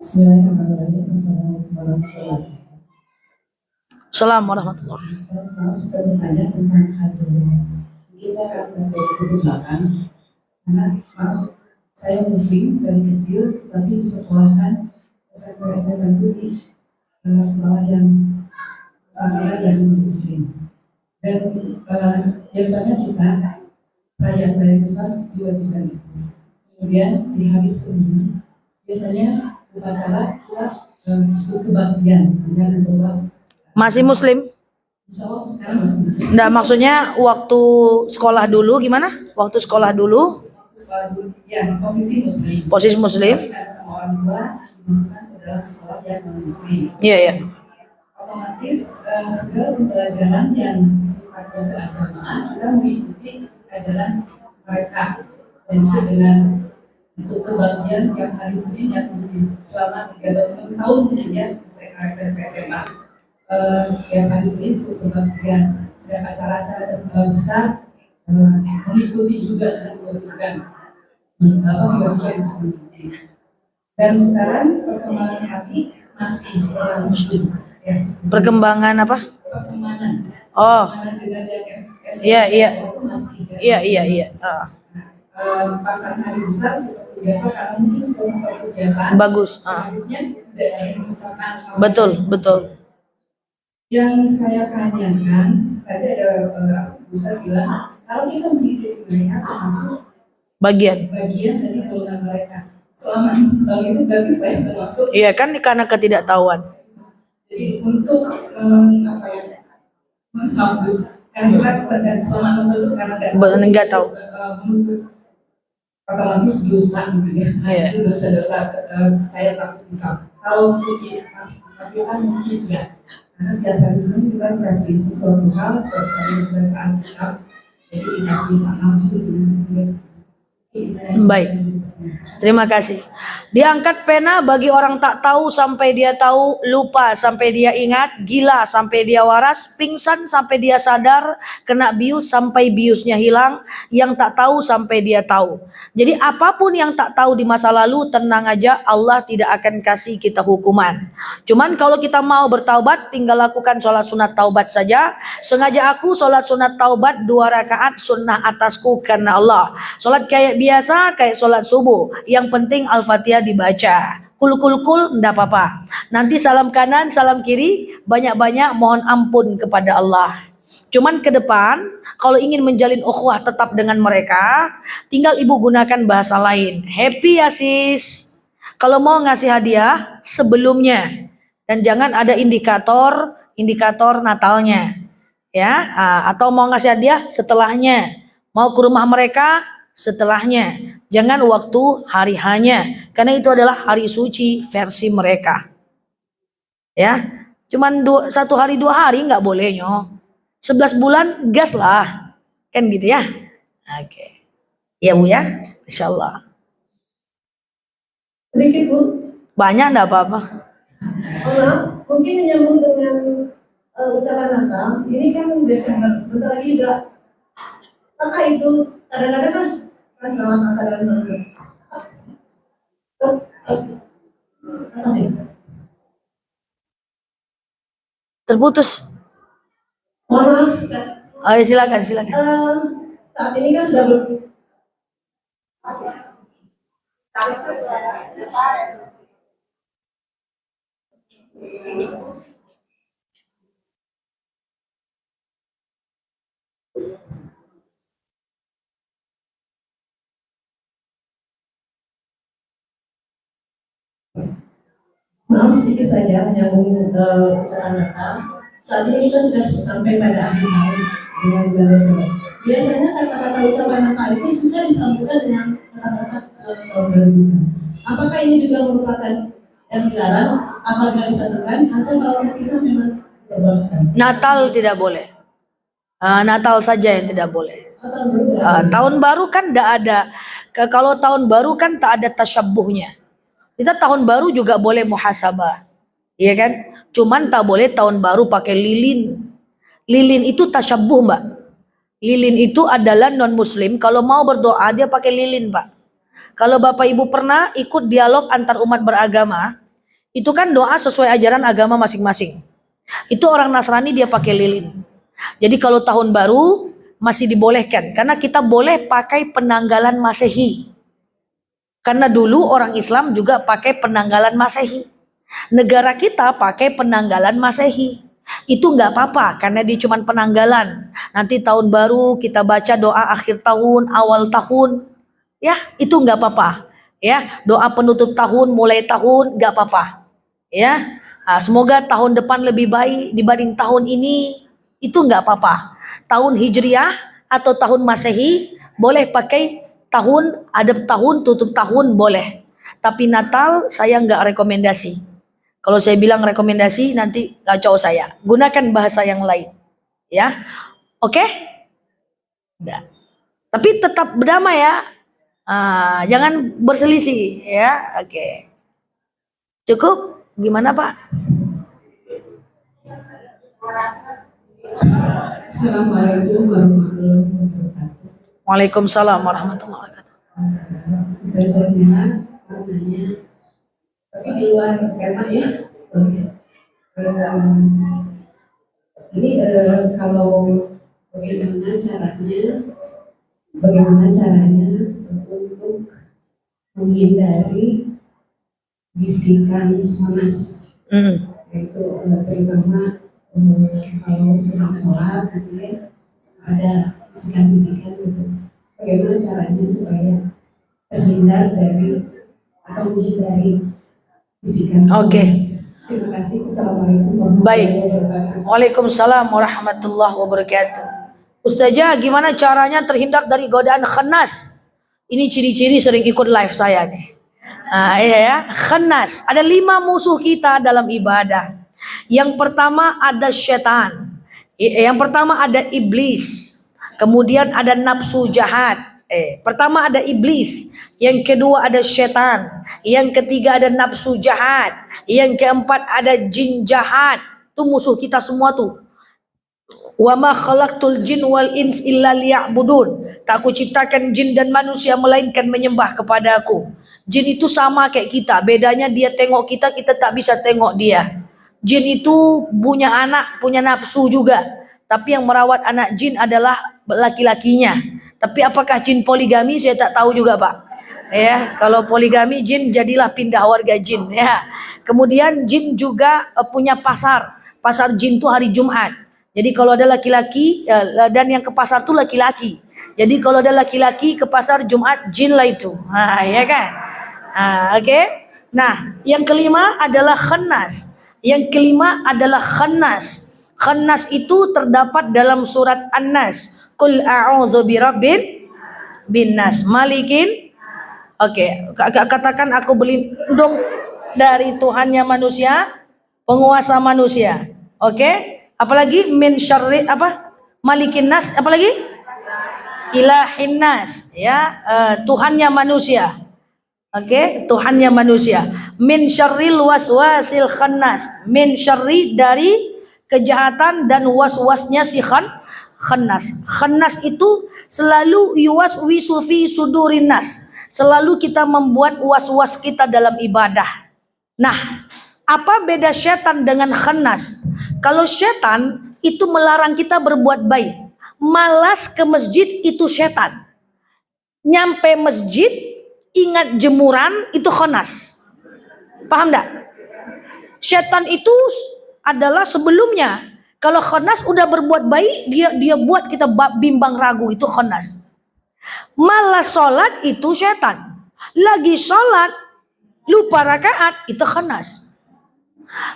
Bismillahirrahmanirrahim. Assalamualaikum warahmatullahi wabarakatuh. Assalamualaikum warahmatullahi wabarakatuh. Maaf, saya bertanya tentang agama. Mungkin saya akan masuk ke belakang. Karena maaf, saya Muslim dari kecil, tapi disekolahkan SMP itu di sekolah yang swasta yang Muslim. Dan biasanya kita perayaan besar diwajibkan. Kemudian di hari Senin biasanya upacara kita ikut kebaktian dengan membawa Masih muslim? Insya Allah sekarang masih muslim. Nggak, maksudnya waktu sekolah dulu gimana? Waktu sekolah dulu Waktu sekolah dulu, ya posisi muslim. posisi muslim? Tapi karena sama orang tua dimasukkan ke dalam sekolah yang non muslim. Iya, iya. Otomatis segala pembelajaran yang sifatnya keagamaan kita mengikuti ajaran mereka, termasuk dengan ikut kebagian yang hari Senin yang mungkin selama 3 tahun 6 tahun mungkin ya SMP SMA setiap hari Senin ikut kebagian setiap acara-acara besar mengikuti juga dan diwajibkan mengikuti. Dan sekarang perkembangan kami masih muslim. Ya. Perkembangan apa? Perkembangan. Oh, Dengan yang iya, iya. itu masih. Iya, iya, iya. Pas hari besar seperti biasa karena mungkin sudah kebiasaan. Bagus. Seharusnya tidak ada mengucapkan. Betul, betul. Yang saya tanyakan tadi ada Ustaz bilang kalau kita mengikuti mereka termasuk Bagian. dari golongan mereka. Selama 6 tahun itu berarti saya termasuk. Iya kan, karena ketidaktahuan. Jadi untuk apa ya menghapus karena kita dan selama 6 tahun itu karena nggak tahu. Menutup otomatis dosa gitu ya. Iya. Itu dosa-dosa saya takut juga. Kalau mungkin tapi kan mungkin ya. Karena tiap hari Senin kita dikasih sesuatu hal sesuatu bacaan kitab, jadi dikasih sama langsung. Baik. Terima kasih. Diangkat pena bagi orang tak tahu sampai dia tahu, lupa sampai dia ingat, gila sampai dia waras, pingsan sampai dia sadar, kena bius sampai biusnya hilang, yang tak tahu sampai dia tahu. Jadi apapun yang tak tahu di masa lalu, tenang aja, Allah tidak akan kasih kita hukuman. Cuman kalau kita mau bertaubat, tinggal lakukan sholat sunat taubat saja. Sengaja aku sholat sunat taubat 2 rakaat sunnah atasku karena Allah. Sholat kayak biasa, kayak sholat subuh. Yang penting Al-Fatihah dibaca. Kul, enggak apa-apa. Nanti salam kanan, salam kiri, banyak-banyak mohon ampun kepada Allah. Cuman ke depan, kalau ingin menjalin ukhuwah tetap dengan mereka, tinggal ibu gunakan bahasa lain. Happy ya sis. Kalau mau ngasih hadiah sebelumnya, dan jangan ada indikator Natalnya, ya. Atau mau ngasih hadiah setelahnya, mau ke rumah mereka setelahnya. Jangan waktu hari hanya, karena itu adalah hari suci versi mereka. Ya, cuman 1 hari 2 hari nggak boleh nyo. 11 bulan gas lah, kan gitu ya. Oke. Ya Bu ya, Insya Allah. Sedikit Bu. Banyak enggak apa-apa. Mungkin menyambung dengan ucapan Natal. Ini kan Desember, sebentar lagi juga. Maka itu kadang-kadang pas selamat Natal dan Tahun Terputus. Mohon maaf. Oh, silakan. Saat ini kan sudah maaf sedikit saja nyambung ucapan Natal. Saat ini kita sudah sampai pada akhir tahun dengan bulan Desember. Biasanya kata-kata ucapan Natal itu sudah disambungkan dengan kata-kata selamat tahun baru. Apakah ini juga merupakan yang dilarang apabila disatukan atau kalau terpisah memang diperbolehkan? Natal tidak boleh. Natal saja yang tidak boleh. Tahun baru kan tidak ada. Kalau tahun baru kan tak ada tasyabbuhnya. Kita tahun baru juga boleh muhasabah, iya kan? Cuman tak boleh tahun baru pakai lilin. Lilin itu tasyabbuh Mbak. Lilin itu adalah non muslim. Kalau mau berdoa dia pakai lilin Pak. Kalau Bapak Ibu pernah ikut dialog antar umat beragama, itu kan doa sesuai ajaran agama masing-masing. Itu orang Nasrani dia pakai lilin. Jadi kalau tahun baru masih dibolehkan karena kita boleh pakai penanggalan Masehi. Karena dulu orang Islam juga pakai penanggalan Masehi. Negara kita pakai penanggalan Masehi. Itu nggak apa-apa karena dia cuma penanggalan. Nanti tahun baru kita baca doa akhir tahun, awal tahun. Ya, itu nggak apa-apa. Ya, doa penutup tahun, mulai tahun nggak apa-apa. Ya, Semoga tahun depan lebih baik dibanding tahun ini. Itu nggak apa-apa. Tahun Hijriah atau tahun Masehi boleh pakai tahun, ada tahun, tutup tahun boleh. Tapi Natal saya nggak rekomendasi. Kalau saya bilang rekomendasi nanti kacau saya. Gunakan bahasa yang lain. Ya, oke? Udah. Tapi tetap berdamai ya. Jangan berselisih ya. Oke. Cukup? Gimana Pak? Assalamualaikum warahmatullahi wabarakatuh. Waalaikumsalam warahmatullahi wabarakatuh. Ustazahnya mau nanya, tapi di luar tema ya. Ini kalau bagaimana caranya untuk menghindari bisikan panas, yaitu terutama kalau sedang sholat gitu ya, ada bisikan-bisikan gitu. Bagaimana caranya supaya terhindar dari atau menghindari bisikan panas? Oke. Terima kasih. Assalamualaikum warahmatullahi wabarakatuh. Waalaikumsalam warahmatullahi wabarakatuh. Ustazah, gimana caranya terhindar dari godaan khannas? Ini ciri-ciri sering ikut live saya nih. Iya ya, khannas. Ada 5 musuh kita dalam ibadah. Yang pertama ada setan. Yang pertama ada iblis. Kemudian ada nafsu jahat. Pertama ada iblis. Yang kedua ada setan. Yang ketiga ada nafsu jahat. Yang keempat ada jin jahat. Itu musuh kita semua tuh. Wa ma khalaqtul jin wal ins illa liya'budun. Tak aku ciptakan jin dan manusia melainkan menyembah kepada aku. Jin itu sama kayak kita, bedanya dia tengok kita, kita tak bisa tengok dia. Jin itu punya anak, punya nafsu juga. Tapi yang merawat anak jin adalah laki-lakinya. Tapi apakah jin poligami saya tak tahu juga Pak. Ya, kalau poligami jin jadilah pindah warga jin ya. Kemudian jin juga punya pasar. Pasar jin itu hari Jumat. Jadi kalau ada laki-laki dan yang ke pasar itu laki-laki. Jadi kalau ada laki-laki ke pasar Jumat jin lah itu. Ya kan? Oke. Nah, yang kelima adalah khannas. Yang kelima adalah khannas. Khannas itu terdapat dalam surat An-Nas. Qul a'udzu birabbin binnas malikin. Oke, katakan aku berlindung dari Tuhannya manusia, penguasa manusia. Oke? Apalagi min syarri apa? Malikin nas, apalagi? Ilahin nas, ya, Tuhannya manusia. Oke, Tuhannya manusia. Min syarril waswasil khannas. Min syarri dari kejahatan dan waswasnya si khannas. Khannas itu selalu yuwaswisu fi sudurin nas. Selalu kita membuat was-was kita dalam ibadah. Nah, apa beda setan dengan khannas? Kalau setan itu melarang kita berbuat baik. Malas ke masjid itu setan. Nyampe masjid ingat jemuran itu khannas. Paham enggak? Setan itu adalah sebelumnya. Kalau khannas udah berbuat baik, dia buat kita bimbang ragu, itu khannas. Malas sholat itu setan. Lagi sholat lupa rakaat itu khannas.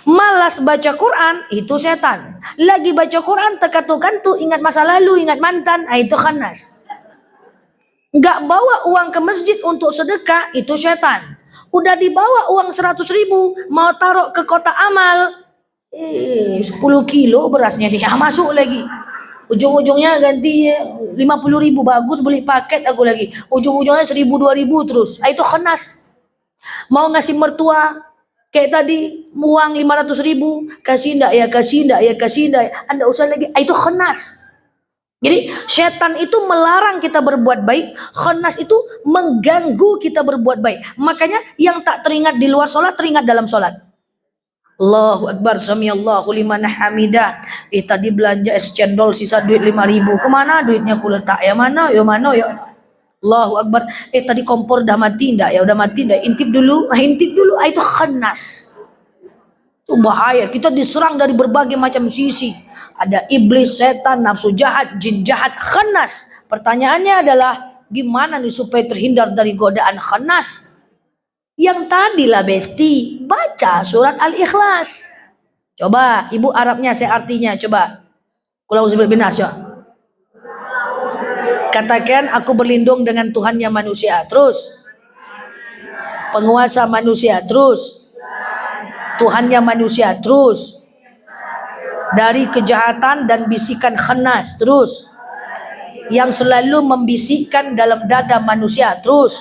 Malas baca Quran itu setan. Lagi baca Quran teka-tukan tuh ingat masa lalu, ingat mantan, itu khannas. Nggak bawa uang ke masjid untuk sedekah itu setan. Udah dibawa uang 100.000 mau taruh ke kotak amal, 10 kilo berasnya dia masuk lagi. Ujung-ujungnya ganti 50.000, bagus beli paket aku lagi. Ujung-ujungnya 1.000-2.000 terus. Itu khannas. Mau ngasih mertua kayak tadi uang 500.000, kasih ndak ya, kasih ndak ya, kasih ndak ya. Anda usah lagi. Itu khannas. Jadi setan itu melarang kita berbuat baik, khannas itu mengganggu kita berbuat baik. Makanya yang tak teringat di luar sholat teringat dalam sholat. Allahu Akbar, samiallahu liman hamidah. Tadi belanja es cendol sisa duit 5.000. Kemana duitnya aku letak? Ya mana? Ya mana? Ya Allahu Akbar. Tadi kompor udah mati enggak? Ya udah mati enggak? Intip dulu. Intip dulu. Itu khannas. Itu bahaya. Kita diserang dari berbagai macam sisi. Ada iblis, setan, nafsu jahat, jin jahat, khannas. Pertanyaannya adalah gimana nih supaya terhindar dari godaan khannas? Yang tadi lah besti, baca surat Al-Ikhlas. Coba, ibu Arabnya saya artinya, coba. Kalau sebut binas, coba. Katakan aku berlindung dengan Tuhannya manusia. Terus. Penguasa manusia. Terus. Tuhannya manusia. Terus. Dari kejahatan dan bisikan khannas. Terus. Yang selalu membisikkan dalam dada manusia. Terus.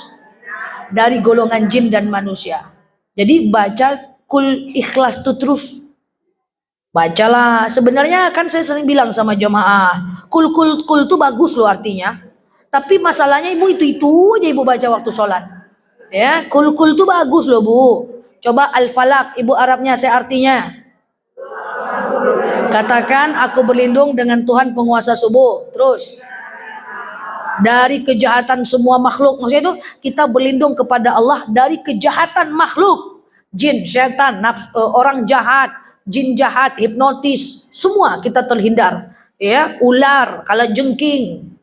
Dari golongan jin dan manusia. Jadi baca kul ikhlas itu terus. Bacalah. Sebenarnya kan saya sering bilang sama jemaah, kul itu bagus loh artinya. Tapi masalahnya ibu itu aja ibu baca waktu sholat. Ya, kul itu bagus loh bu. Coba al-falak, ibu Arabnya saya artinya. Katakan aku berlindung dengan Tuhan penguasa subuh. Terus. Dari kejahatan semua makhluk. Maksudnya itu kita berlindung kepada Allah dari kejahatan makhluk. Jin, setan, orang jahat, jin jahat, hipnotis, semua kita terhindar. Ya, ular, kalajengking,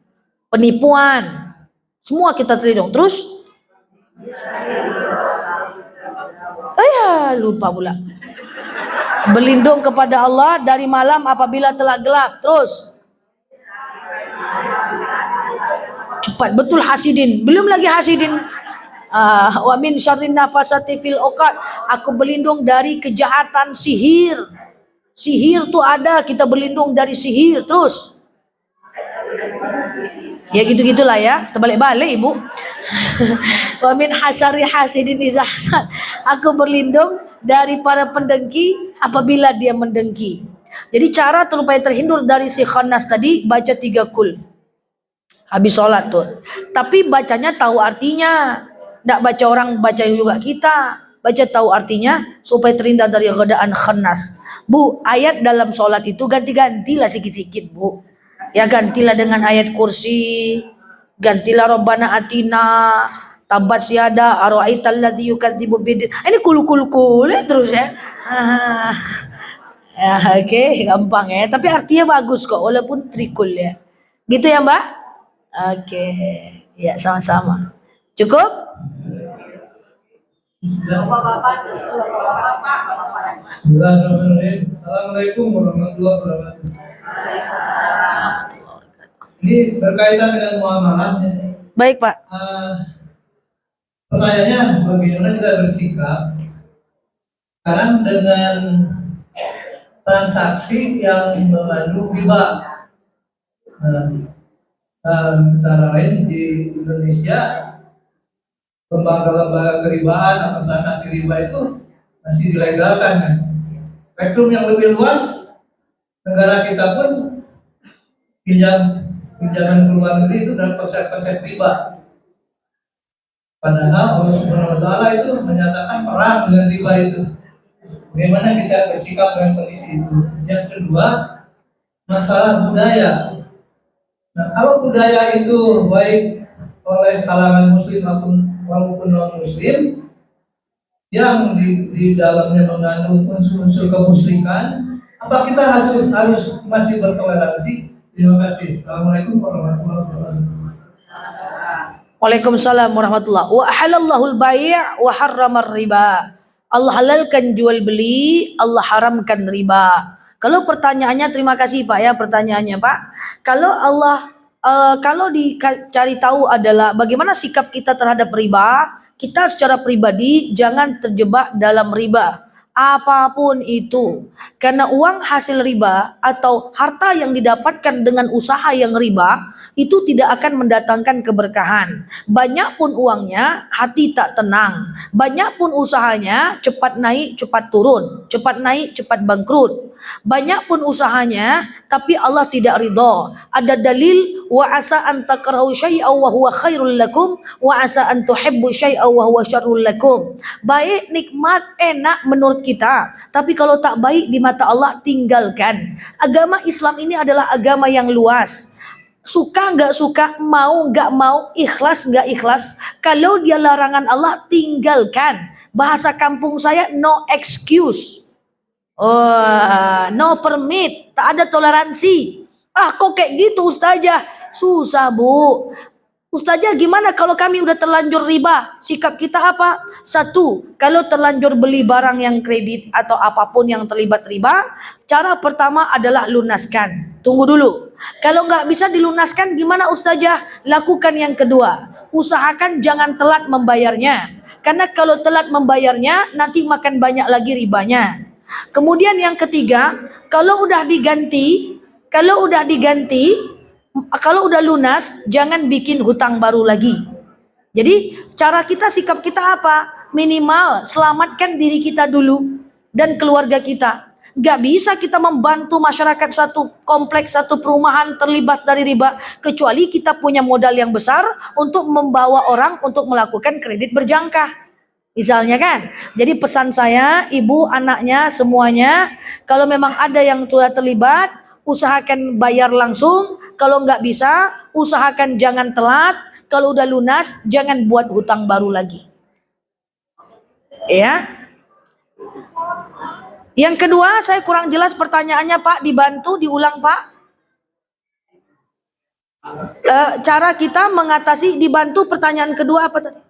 penipuan, semua kita terlindung. Terus, lupa pula. Berlindung kepada Allah dari malam apabila telah gelap. Terus, cepat betul hasidin. Belum lagi hasidin. Wa min syarrin nafasati fil uqad. Aku berlindung dari kejahatan sihir. Sihir tuh ada, kita berlindung dari sihir. Terus. Ya gitu-gitulah ya. Terbalik-balik ibu. Wa min hasyari hasidin iza hasad. Aku berlindung dari para pendengki apabila dia mendengki. Jadi cara supaya terhindar dari si khannas tadi baca 3 kul. Habis sholat tuh. Tapi bacanya tahu artinya. Nggak baca orang baca juga kita. Baca tahu artinya supaya terhindar dari godaan khannas. Bu, ayat dalam sholat itu ganti-gantilah sikit-sikit bu. Ya gantilah dengan ayat kursi. Gantilah Rabbana atina. Tabat siada. Arwa'aital ladhi yukadzibu bidin. Ini kul terus ya. Ya oke, gampang ya. Tapi artinya bagus kok. Walaupun trikul ya. Gitu ya mbak? Oke. Ya sama-sama. Cukup? Bismillahirrahmanirrahim. Assalamualaikum warahmatullahi wabarakatuh. Ini berkaitan dengan muamalah. Baik Pak. Pertanyaannya bagaimana kita bersikap sekarang dengan transaksi yang mengandung riba. Antara lain di Indonesia lembaga-lembaga keribaan atau transaksi riba itu masih dilegalkan kan. Spektrum yang lebih luas negara kita pun pinjaman ke luar negeri itu dalam konsep riba. Padahal Allah Subhanahu wa taala itu menyatakan perang dengan riba itu. Bagaimana kita bersikap dengan kondisi itu? Yang kedua, masalah budaya. Nah, kalau budaya itu baik oleh kalangan muslim maupun non muslim yang di dalamnya mengandung unsur-unsur kemusyrikan, apa kita harus masih bertoleransi? Terima kasih. Assalamualaikum warahmatullahi wabarakatuh. Waalaikumsalam warahmatullahi wabarakatuh. Wa halallahu al-bai' wa harramar riba. Allah halalkan jual beli, Allah haramkan riba. Kalau pertanyaannya, terima kasih Pak ya pertanyaannya Pak. Kalau dicari tahu adalah bagaimana sikap kita terhadap riba, kita secara pribadi jangan terjebak dalam riba. Apapun itu. Karena uang hasil riba atau harta yang didapatkan dengan usaha yang riba itu tidak akan mendatangkan keberkahan. Banyak pun uangnya, hati tak tenang. Banyak pun usahanya, cepat naik, cepat turun. Cepat naik, cepat bangkrut. Banyak pun usahanya, tapi Allah tidak ridha. Ada dalil, wa asa an takrahu syai'aw wa huwa khairul lakum, wa asa an tuhibbu syai'aw wa huwa syarrul lakum. Baik, nikmat, enak menurut kita, tapi kalau tak baik di mata Allah, tinggalkan. Agama Islam ini adalah agama yang luas. Suka nggak suka, mau nggak mau, ikhlas nggak ikhlas, kalau dia larangan Allah, tinggalkan. Bahasa kampung saya, no excuse. No permit, tak ada toleransi. Kok kayak gitu ustazah? Susah bu. Ustazah gimana kalau kami udah terlanjur riba? Sikap kita apa? Satu, kalau terlanjur beli barang yang kredit atau apapun yang terlibat riba, cara pertama adalah lunaskan. Tunggu dulu. Kalau nggak bisa dilunaskan gimana Ustazah? Lakukan yang kedua. Usahakan jangan telat membayarnya. Karena kalau telat membayarnya nanti makan banyak lagi ribanya. Kemudian yang ketiga, kalau udah diganti, kalau udah lunas, jangan bikin hutang baru lagi. Jadi cara kita, sikap kita apa? Minimal selamatkan diri kita dulu dan keluarga kita. Gak bisa kita membantu masyarakat satu kompleks, satu perumahan terlibat dari riba, kecuali kita punya modal yang besar untuk membawa orang untuk melakukan kredit berjangka. Misalnya kan. Jadi pesan saya, ibu, anaknya, semuanya, kalau memang ada yang sudah terlibat, usahakan bayar langsung. Kalau nggak bisa, usahakan jangan telat. Kalau udah lunas, jangan buat hutang baru lagi. Ya. Yang kedua, saya kurang jelas pertanyaannya Pak, dibantu, diulang Pak. Cara kita mengatasi, dibantu, pertanyaan kedua apa tadi?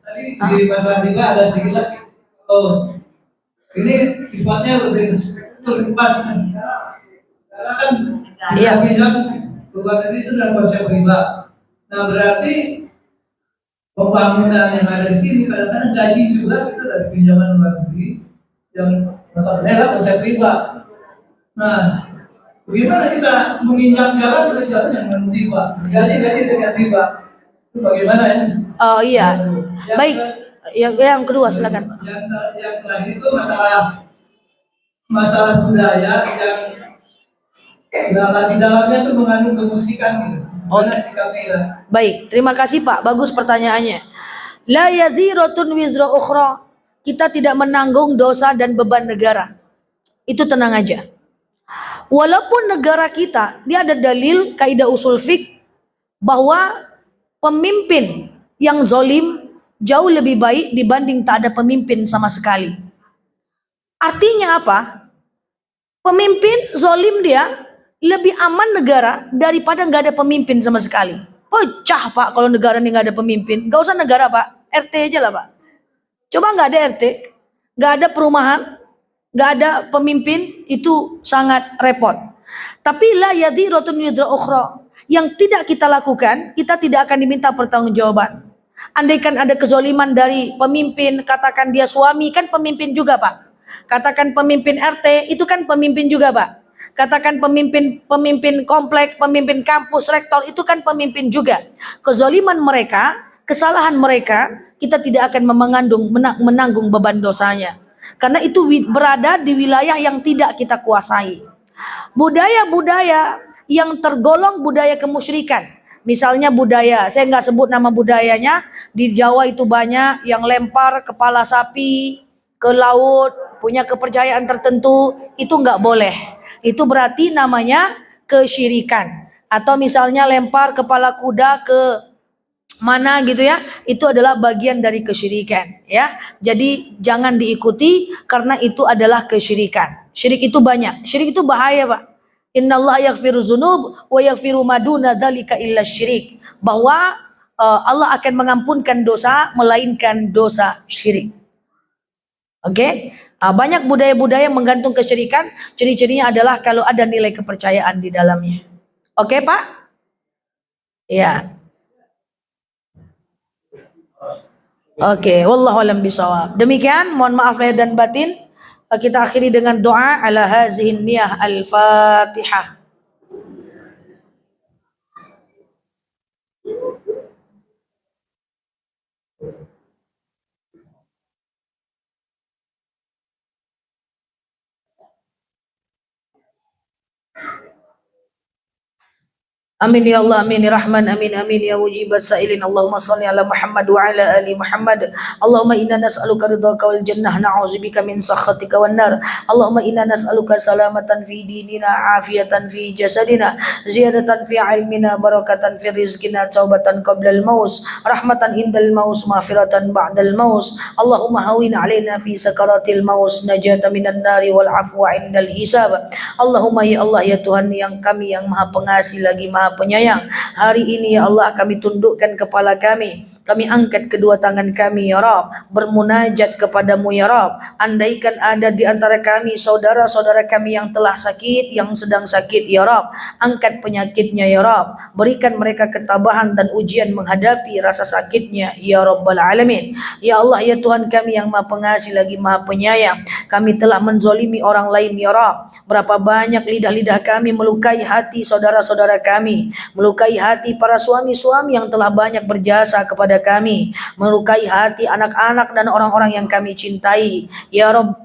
Tadi di masalah riba ada sedikit lagi. Oh, ini sifatnya lebih terlepas. Karena kan dia bilang luar negeri itu dalam konsep riba. Nah berarti pembangunan yang ada di sini kadang-kadang gaji juga kita dari pinjaman luar negeri yang notabene adalah konsep riba. Nah, bagaimana kita menginjak jalan yang non riba, gaji dengan riba, itu bagaimana ya? Oh iya, baik. Yang kedua silakan. Yang terakhir itu masalah budaya yang di dalamnya itu mengandung kemusikan gitu. Mana sikap kita? Baik, terima kasih Pak. Bagus pertanyaannya. La yaziratun wizra ukhra. Kita tidak menanggung dosa dan beban negara. Itu tenang aja. Walaupun negara kita, dia ada dalil kaidah usul fiqh bahwa pemimpin yang zalim jauh lebih baik dibanding tak ada pemimpin sama sekali. Artinya apa? Pemimpin zalim dia lebih aman negara daripada nggak ada pemimpin sama sekali. Pecah Pak kalau negara ini nggak ada pemimpin. Nggak usah negara Pak, RT aja lah Pak. Coba nggak ada RT, nggak ada perumahan, nggak ada pemimpin, itu sangat repot. Tapi la yadziratun wizra ukhra. Yang tidak kita lakukan, kita tidak akan diminta pertanggungjawaban. Andaikan ada kezaliman dari pemimpin, katakan dia suami, kan pemimpin juga Pak. Katakan pemimpin RT, itu kan pemimpin juga Pak. Katakan pemimpin komplek, pemimpin kampus, rektor, itu kan pemimpin juga. Kezaliman mereka, kesalahan mereka, kita tidak akan menanggung beban dosanya. Karena itu berada di wilayah yang tidak kita kuasai. Budaya-budaya yang tergolong budaya kemusyrikan. Misalnya budaya, saya nggak sebut nama budayanya, di Jawa itu banyak yang lempar kepala sapi ke laut, punya kepercayaan tertentu, itu nggak boleh. Itu berarti namanya kesyirikan. Atau misalnya lempar kepala kuda ke mana gitu ya, itu adalah bagian dari kesyirikan ya. Jadi jangan diikuti karena itu adalah kesyirikan. Syirik itu banyak. Syirik itu bahaya Pak. Innallaha yaghfiru dzunub wa yaghfiru ma duna dzalika illa syirik. Bahwa Allah akan mengampunkan dosa melainkan dosa syirik. Oke? Banyak budaya-budaya menggantung kesyirikan, ciri-cirinya adalah kalau ada nilai kepercayaan di dalamnya. Oke Pak? Ya. Oke, wallahu a'lam bishawab. Demikian, mohon maaf lahir dan batin. Kita akhiri dengan doa ala hazihin niyah al-Fatihah. Amin ya Allah, amin ya Rahman, amin amin ya mujibas sa'ilin. Allahumma salli ala Muhammad wa ala ali Muhammad. Allahumma inna nas'aluka ridhaka wal jannah, na'udzubika min sakhatika wan nar. Allahumma inna nas'aluka salamatan fi dinina, afiatan fi jasadina, ziyadatan fi ilmina, barakatan fi rizqina, taubatan qabla al-maus, rahmatan indal maus, maghfiratan ba'dal maus. Allahumma hawin alaina fi sakaratil maus, najata minan nari wal afwa indal hisab. Allahumma ya Allah ya Tuhan yang kami yang Maha Pengasih lagi Maha Maha Penyayang. Hari ini ya Allah kami tundukkan kepala kami angkat kedua tangan kami ya Rabb, bermunajat kepadamu ya Rabb. Andaikan ada di antara kami saudara-saudara kami yang telah sakit, yang sedang sakit ya Rabb, angkat penyakitnya ya Rabb, berikan mereka ketabahan dan ujian menghadapi rasa sakitnya ya Rabbal Alamin. Ya Allah ya Tuhan kami yang Maha Pengasih lagi Maha Penyayang, kami telah menzolimi orang lain ya Rabb. Berapa banyak lidah-lidah kami melukai hati saudara-saudara kami, melukai hati para suami-suami yang telah banyak berjasa kepada kami, melukai hati anak-anak dan orang-orang yang kami cintai. Ya Rabb,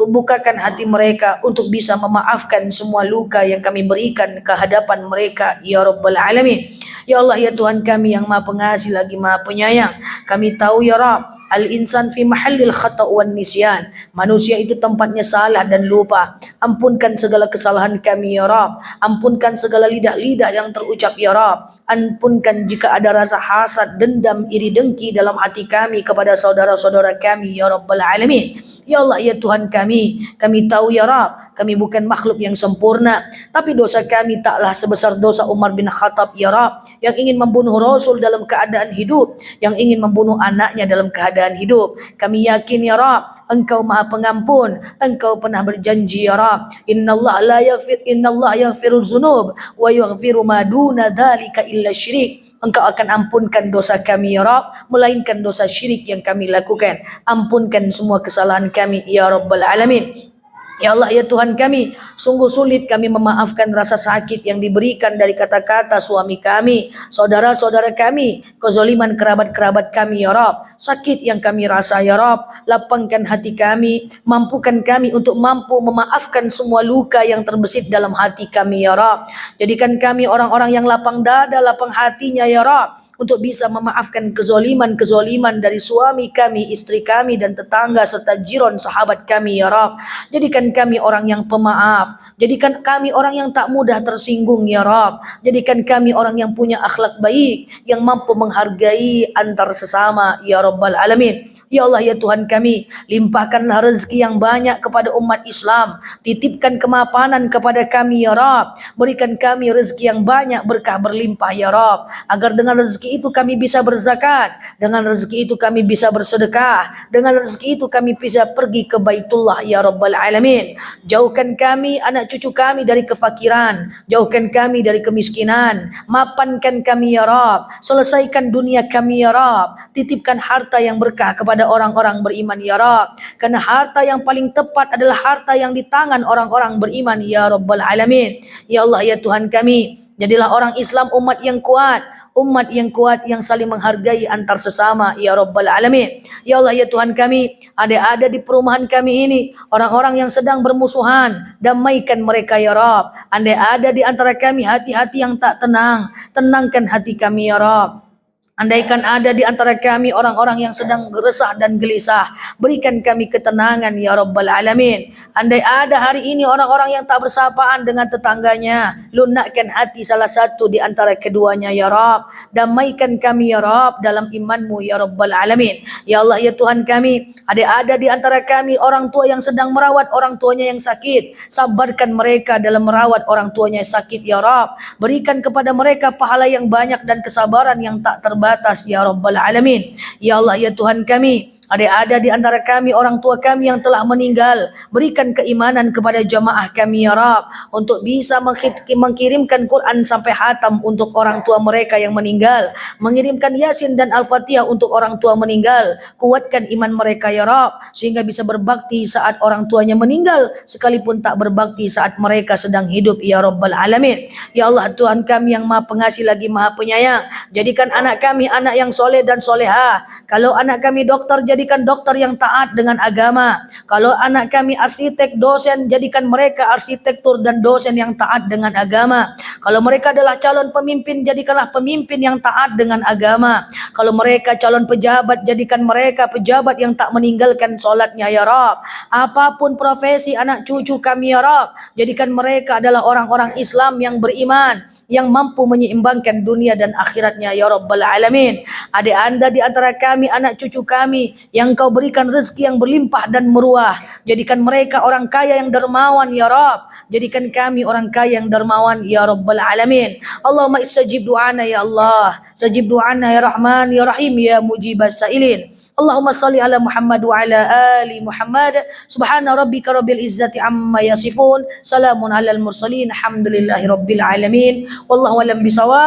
bukakan hati mereka untuk bisa memaafkan semua luka yang kami berikan ke hadapan mereka ya Rabbal Alamin. Ya Allah ya Tuhan kami yang Maha Pengasih lagi Maha Penyayang, kami tahu ya Rabb, al-insan fi mahallil khata' wan nisyan. Manusia itu tempatnya salah dan lupa. Ampunkan segala kesalahan kami ya Rabb. Ampunkan segala lidah-lidah yang terucap ya Rabb. Ampunkan jika ada rasa hasad, dendam, iri dengki dalam hati kami kepada saudara-saudara kami ya Rabbal Alamin. Ya Allah ya Tuhan kami tahu ya Rabb, kami bukan makhluk yang sempurna, tapi dosa kami taklah sebesar dosa Umar bin Khattab ya Rabb, yang ingin membunuh Rasul dalam keadaan hidup, yang ingin membunuh anaknya dalam keadaan hidup. Kami yakin ya Rabb, Engkau Maha Pengampun, Engkau pernah berjanji ya Rabb, innallaha yaghfiru dzunub wa yaghfiru ma duna dzalika illa syirik. Engkau akan ampunkan dosa kami ya Rabb, melainkan dosa syirik yang kami lakukan. Ampunkan semua kesalahan kami ya Rabbal Alamin. Ya Allah ya Tuhan kami, sungguh sulit kami memaafkan rasa sakit yang diberikan dari kata-kata suami kami, saudara-saudara kami, kezaliman kerabat-kerabat kami ya Rabb. Sakit yang kami rasa ya Rabb, lapangkan hati kami, mampukan kami untuk mampu memaafkan semua luka yang terbesit dalam hati kami ya Rabb. Jadikan kami orang-orang yang lapang dada, lapang hatinya ya Rabb, untuk bisa memaafkan kezoliman dari suami kami, istri kami dan tetangga serta jiran sahabat kami ya Rabb. Jadikan kami orang yang pemaaf, jadikan kami orang yang tak mudah tersinggung ya Rabb. Jadikan kami orang yang punya akhlak baik, yang mampu menghargai antar sesama ya Rabbal Alamin. Ya Allah ya Tuhan kami, limpahkanlah rezeki yang banyak kepada umat Islam, titipkan kemapanan kepada kami ya Rabb, berikan kami rezeki yang banyak, berkah berlimpah ya Rabb, agar dengan rezeki itu kami bisa berzakat, dengan rezeki itu kami bisa bersedekah, dengan rezeki itu kami bisa pergi ke Baitullah ya Rabbal Alamin. Jauhkan kami, anak cucu kami dari kefakiran, jauhkan kami dari kemiskinan, mapankan kami ya Rabb, selesaikan dunia kami ya Rabb, titipkan harta yang berkah kepada orang-orang beriman ya Rabb, karena harta yang paling tepat adalah harta yang di tangan orang-orang beriman ya Rabbal Alamin. Ya Allah ya Tuhan kami, jadilah orang Islam umat yang kuat, yang saling menghargai antar sesama ya Rabbal Alamin. Ya Allah ya Tuhan kami, ada di perumahan kami ini orang-orang yang sedang bermusuhan, damaikan mereka ya Rabb. Andai ada di antara kami hati-hati yang tak tenang, tenangkan hati kami ya Rabb. Andaikan ada di antara kami orang-orang yang sedang resah dan gelisah, berikan kami ketenangan ya Rabbal Alamin. Andai ada hari ini orang-orang yang tak bersapaan dengan tetangganya, lunakkan hati salah satu di antara keduanya ya Rabb. Damaikan kami ya Rabb dalam imanmu ya Rabbal Alamin. Ya Allah ya Tuhan kami, ada di antara kami orang tua yang sedang merawat orang tuanya yang sakit, sabarkan mereka dalam merawat orang tuanya yang sakit ya Rabb. Berikan kepada mereka pahala yang banyak dan kesabaran yang tak terbatas ya Rabbal Alamin. Ya Allah ya Tuhan kami, ada di antara kami orang tua kami yang telah meninggal, berikan keimanan kepada jamaah kami ya Rabb, untuk bisa mengirimkan Quran sampai hatam untuk orang tua mereka yang meninggal, mengirimkan Yasin dan Al-Fatihah untuk orang tua meninggal. Kuatkan iman mereka ya Rabb, sehingga bisa berbakti saat orang tuanya meninggal, sekalipun tak berbakti saat mereka sedang hidup ya Rabbal Alamin. Ya Allah Tuhan kami yang Maha Pengasih lagi Maha Penyayang, jadikan anak kami anak yang soleh dan solehah. Kalau anak kami dokter, jadikan dokter yang taat dengan agama. Kalau anak kami arsitek, dosen, jadikan mereka arsitektur dan dosen yang taat dengan agama. Kalau mereka adalah calon pemimpin, jadikanlah pemimpin yang taat dengan agama. Kalau mereka calon pejabat, jadikan mereka pejabat yang tak meninggalkan solatnya ya Rabb. Apapun profesi anak cucu kami ya Rabb, jadikan mereka adalah orang-orang Islam yang beriman, yang mampu menyeimbangkan dunia dan akhiratnya ya Rabbal Alamin. Ada di antara kami, anak cucu kami, yang Kau berikan rezeki yang berlimpah dan meruah, jadikan mereka orang kaya yang dermawan ya Rabb. jadikan kami orang kaya yang dermawan ya rabbal alamin. Allahumma istajib du'ana ya Allah, sajib du'ana ya Rahman ya Rahim ya mujibas sailin. Allahumma salli ala Muhammad wa ala ali Muhammad. Subhana rabbika rabbil izzati amma yasifun. Salamun alal mursalin. Alhamdulillahi rabbil alamin. Wallahu alam bisawab.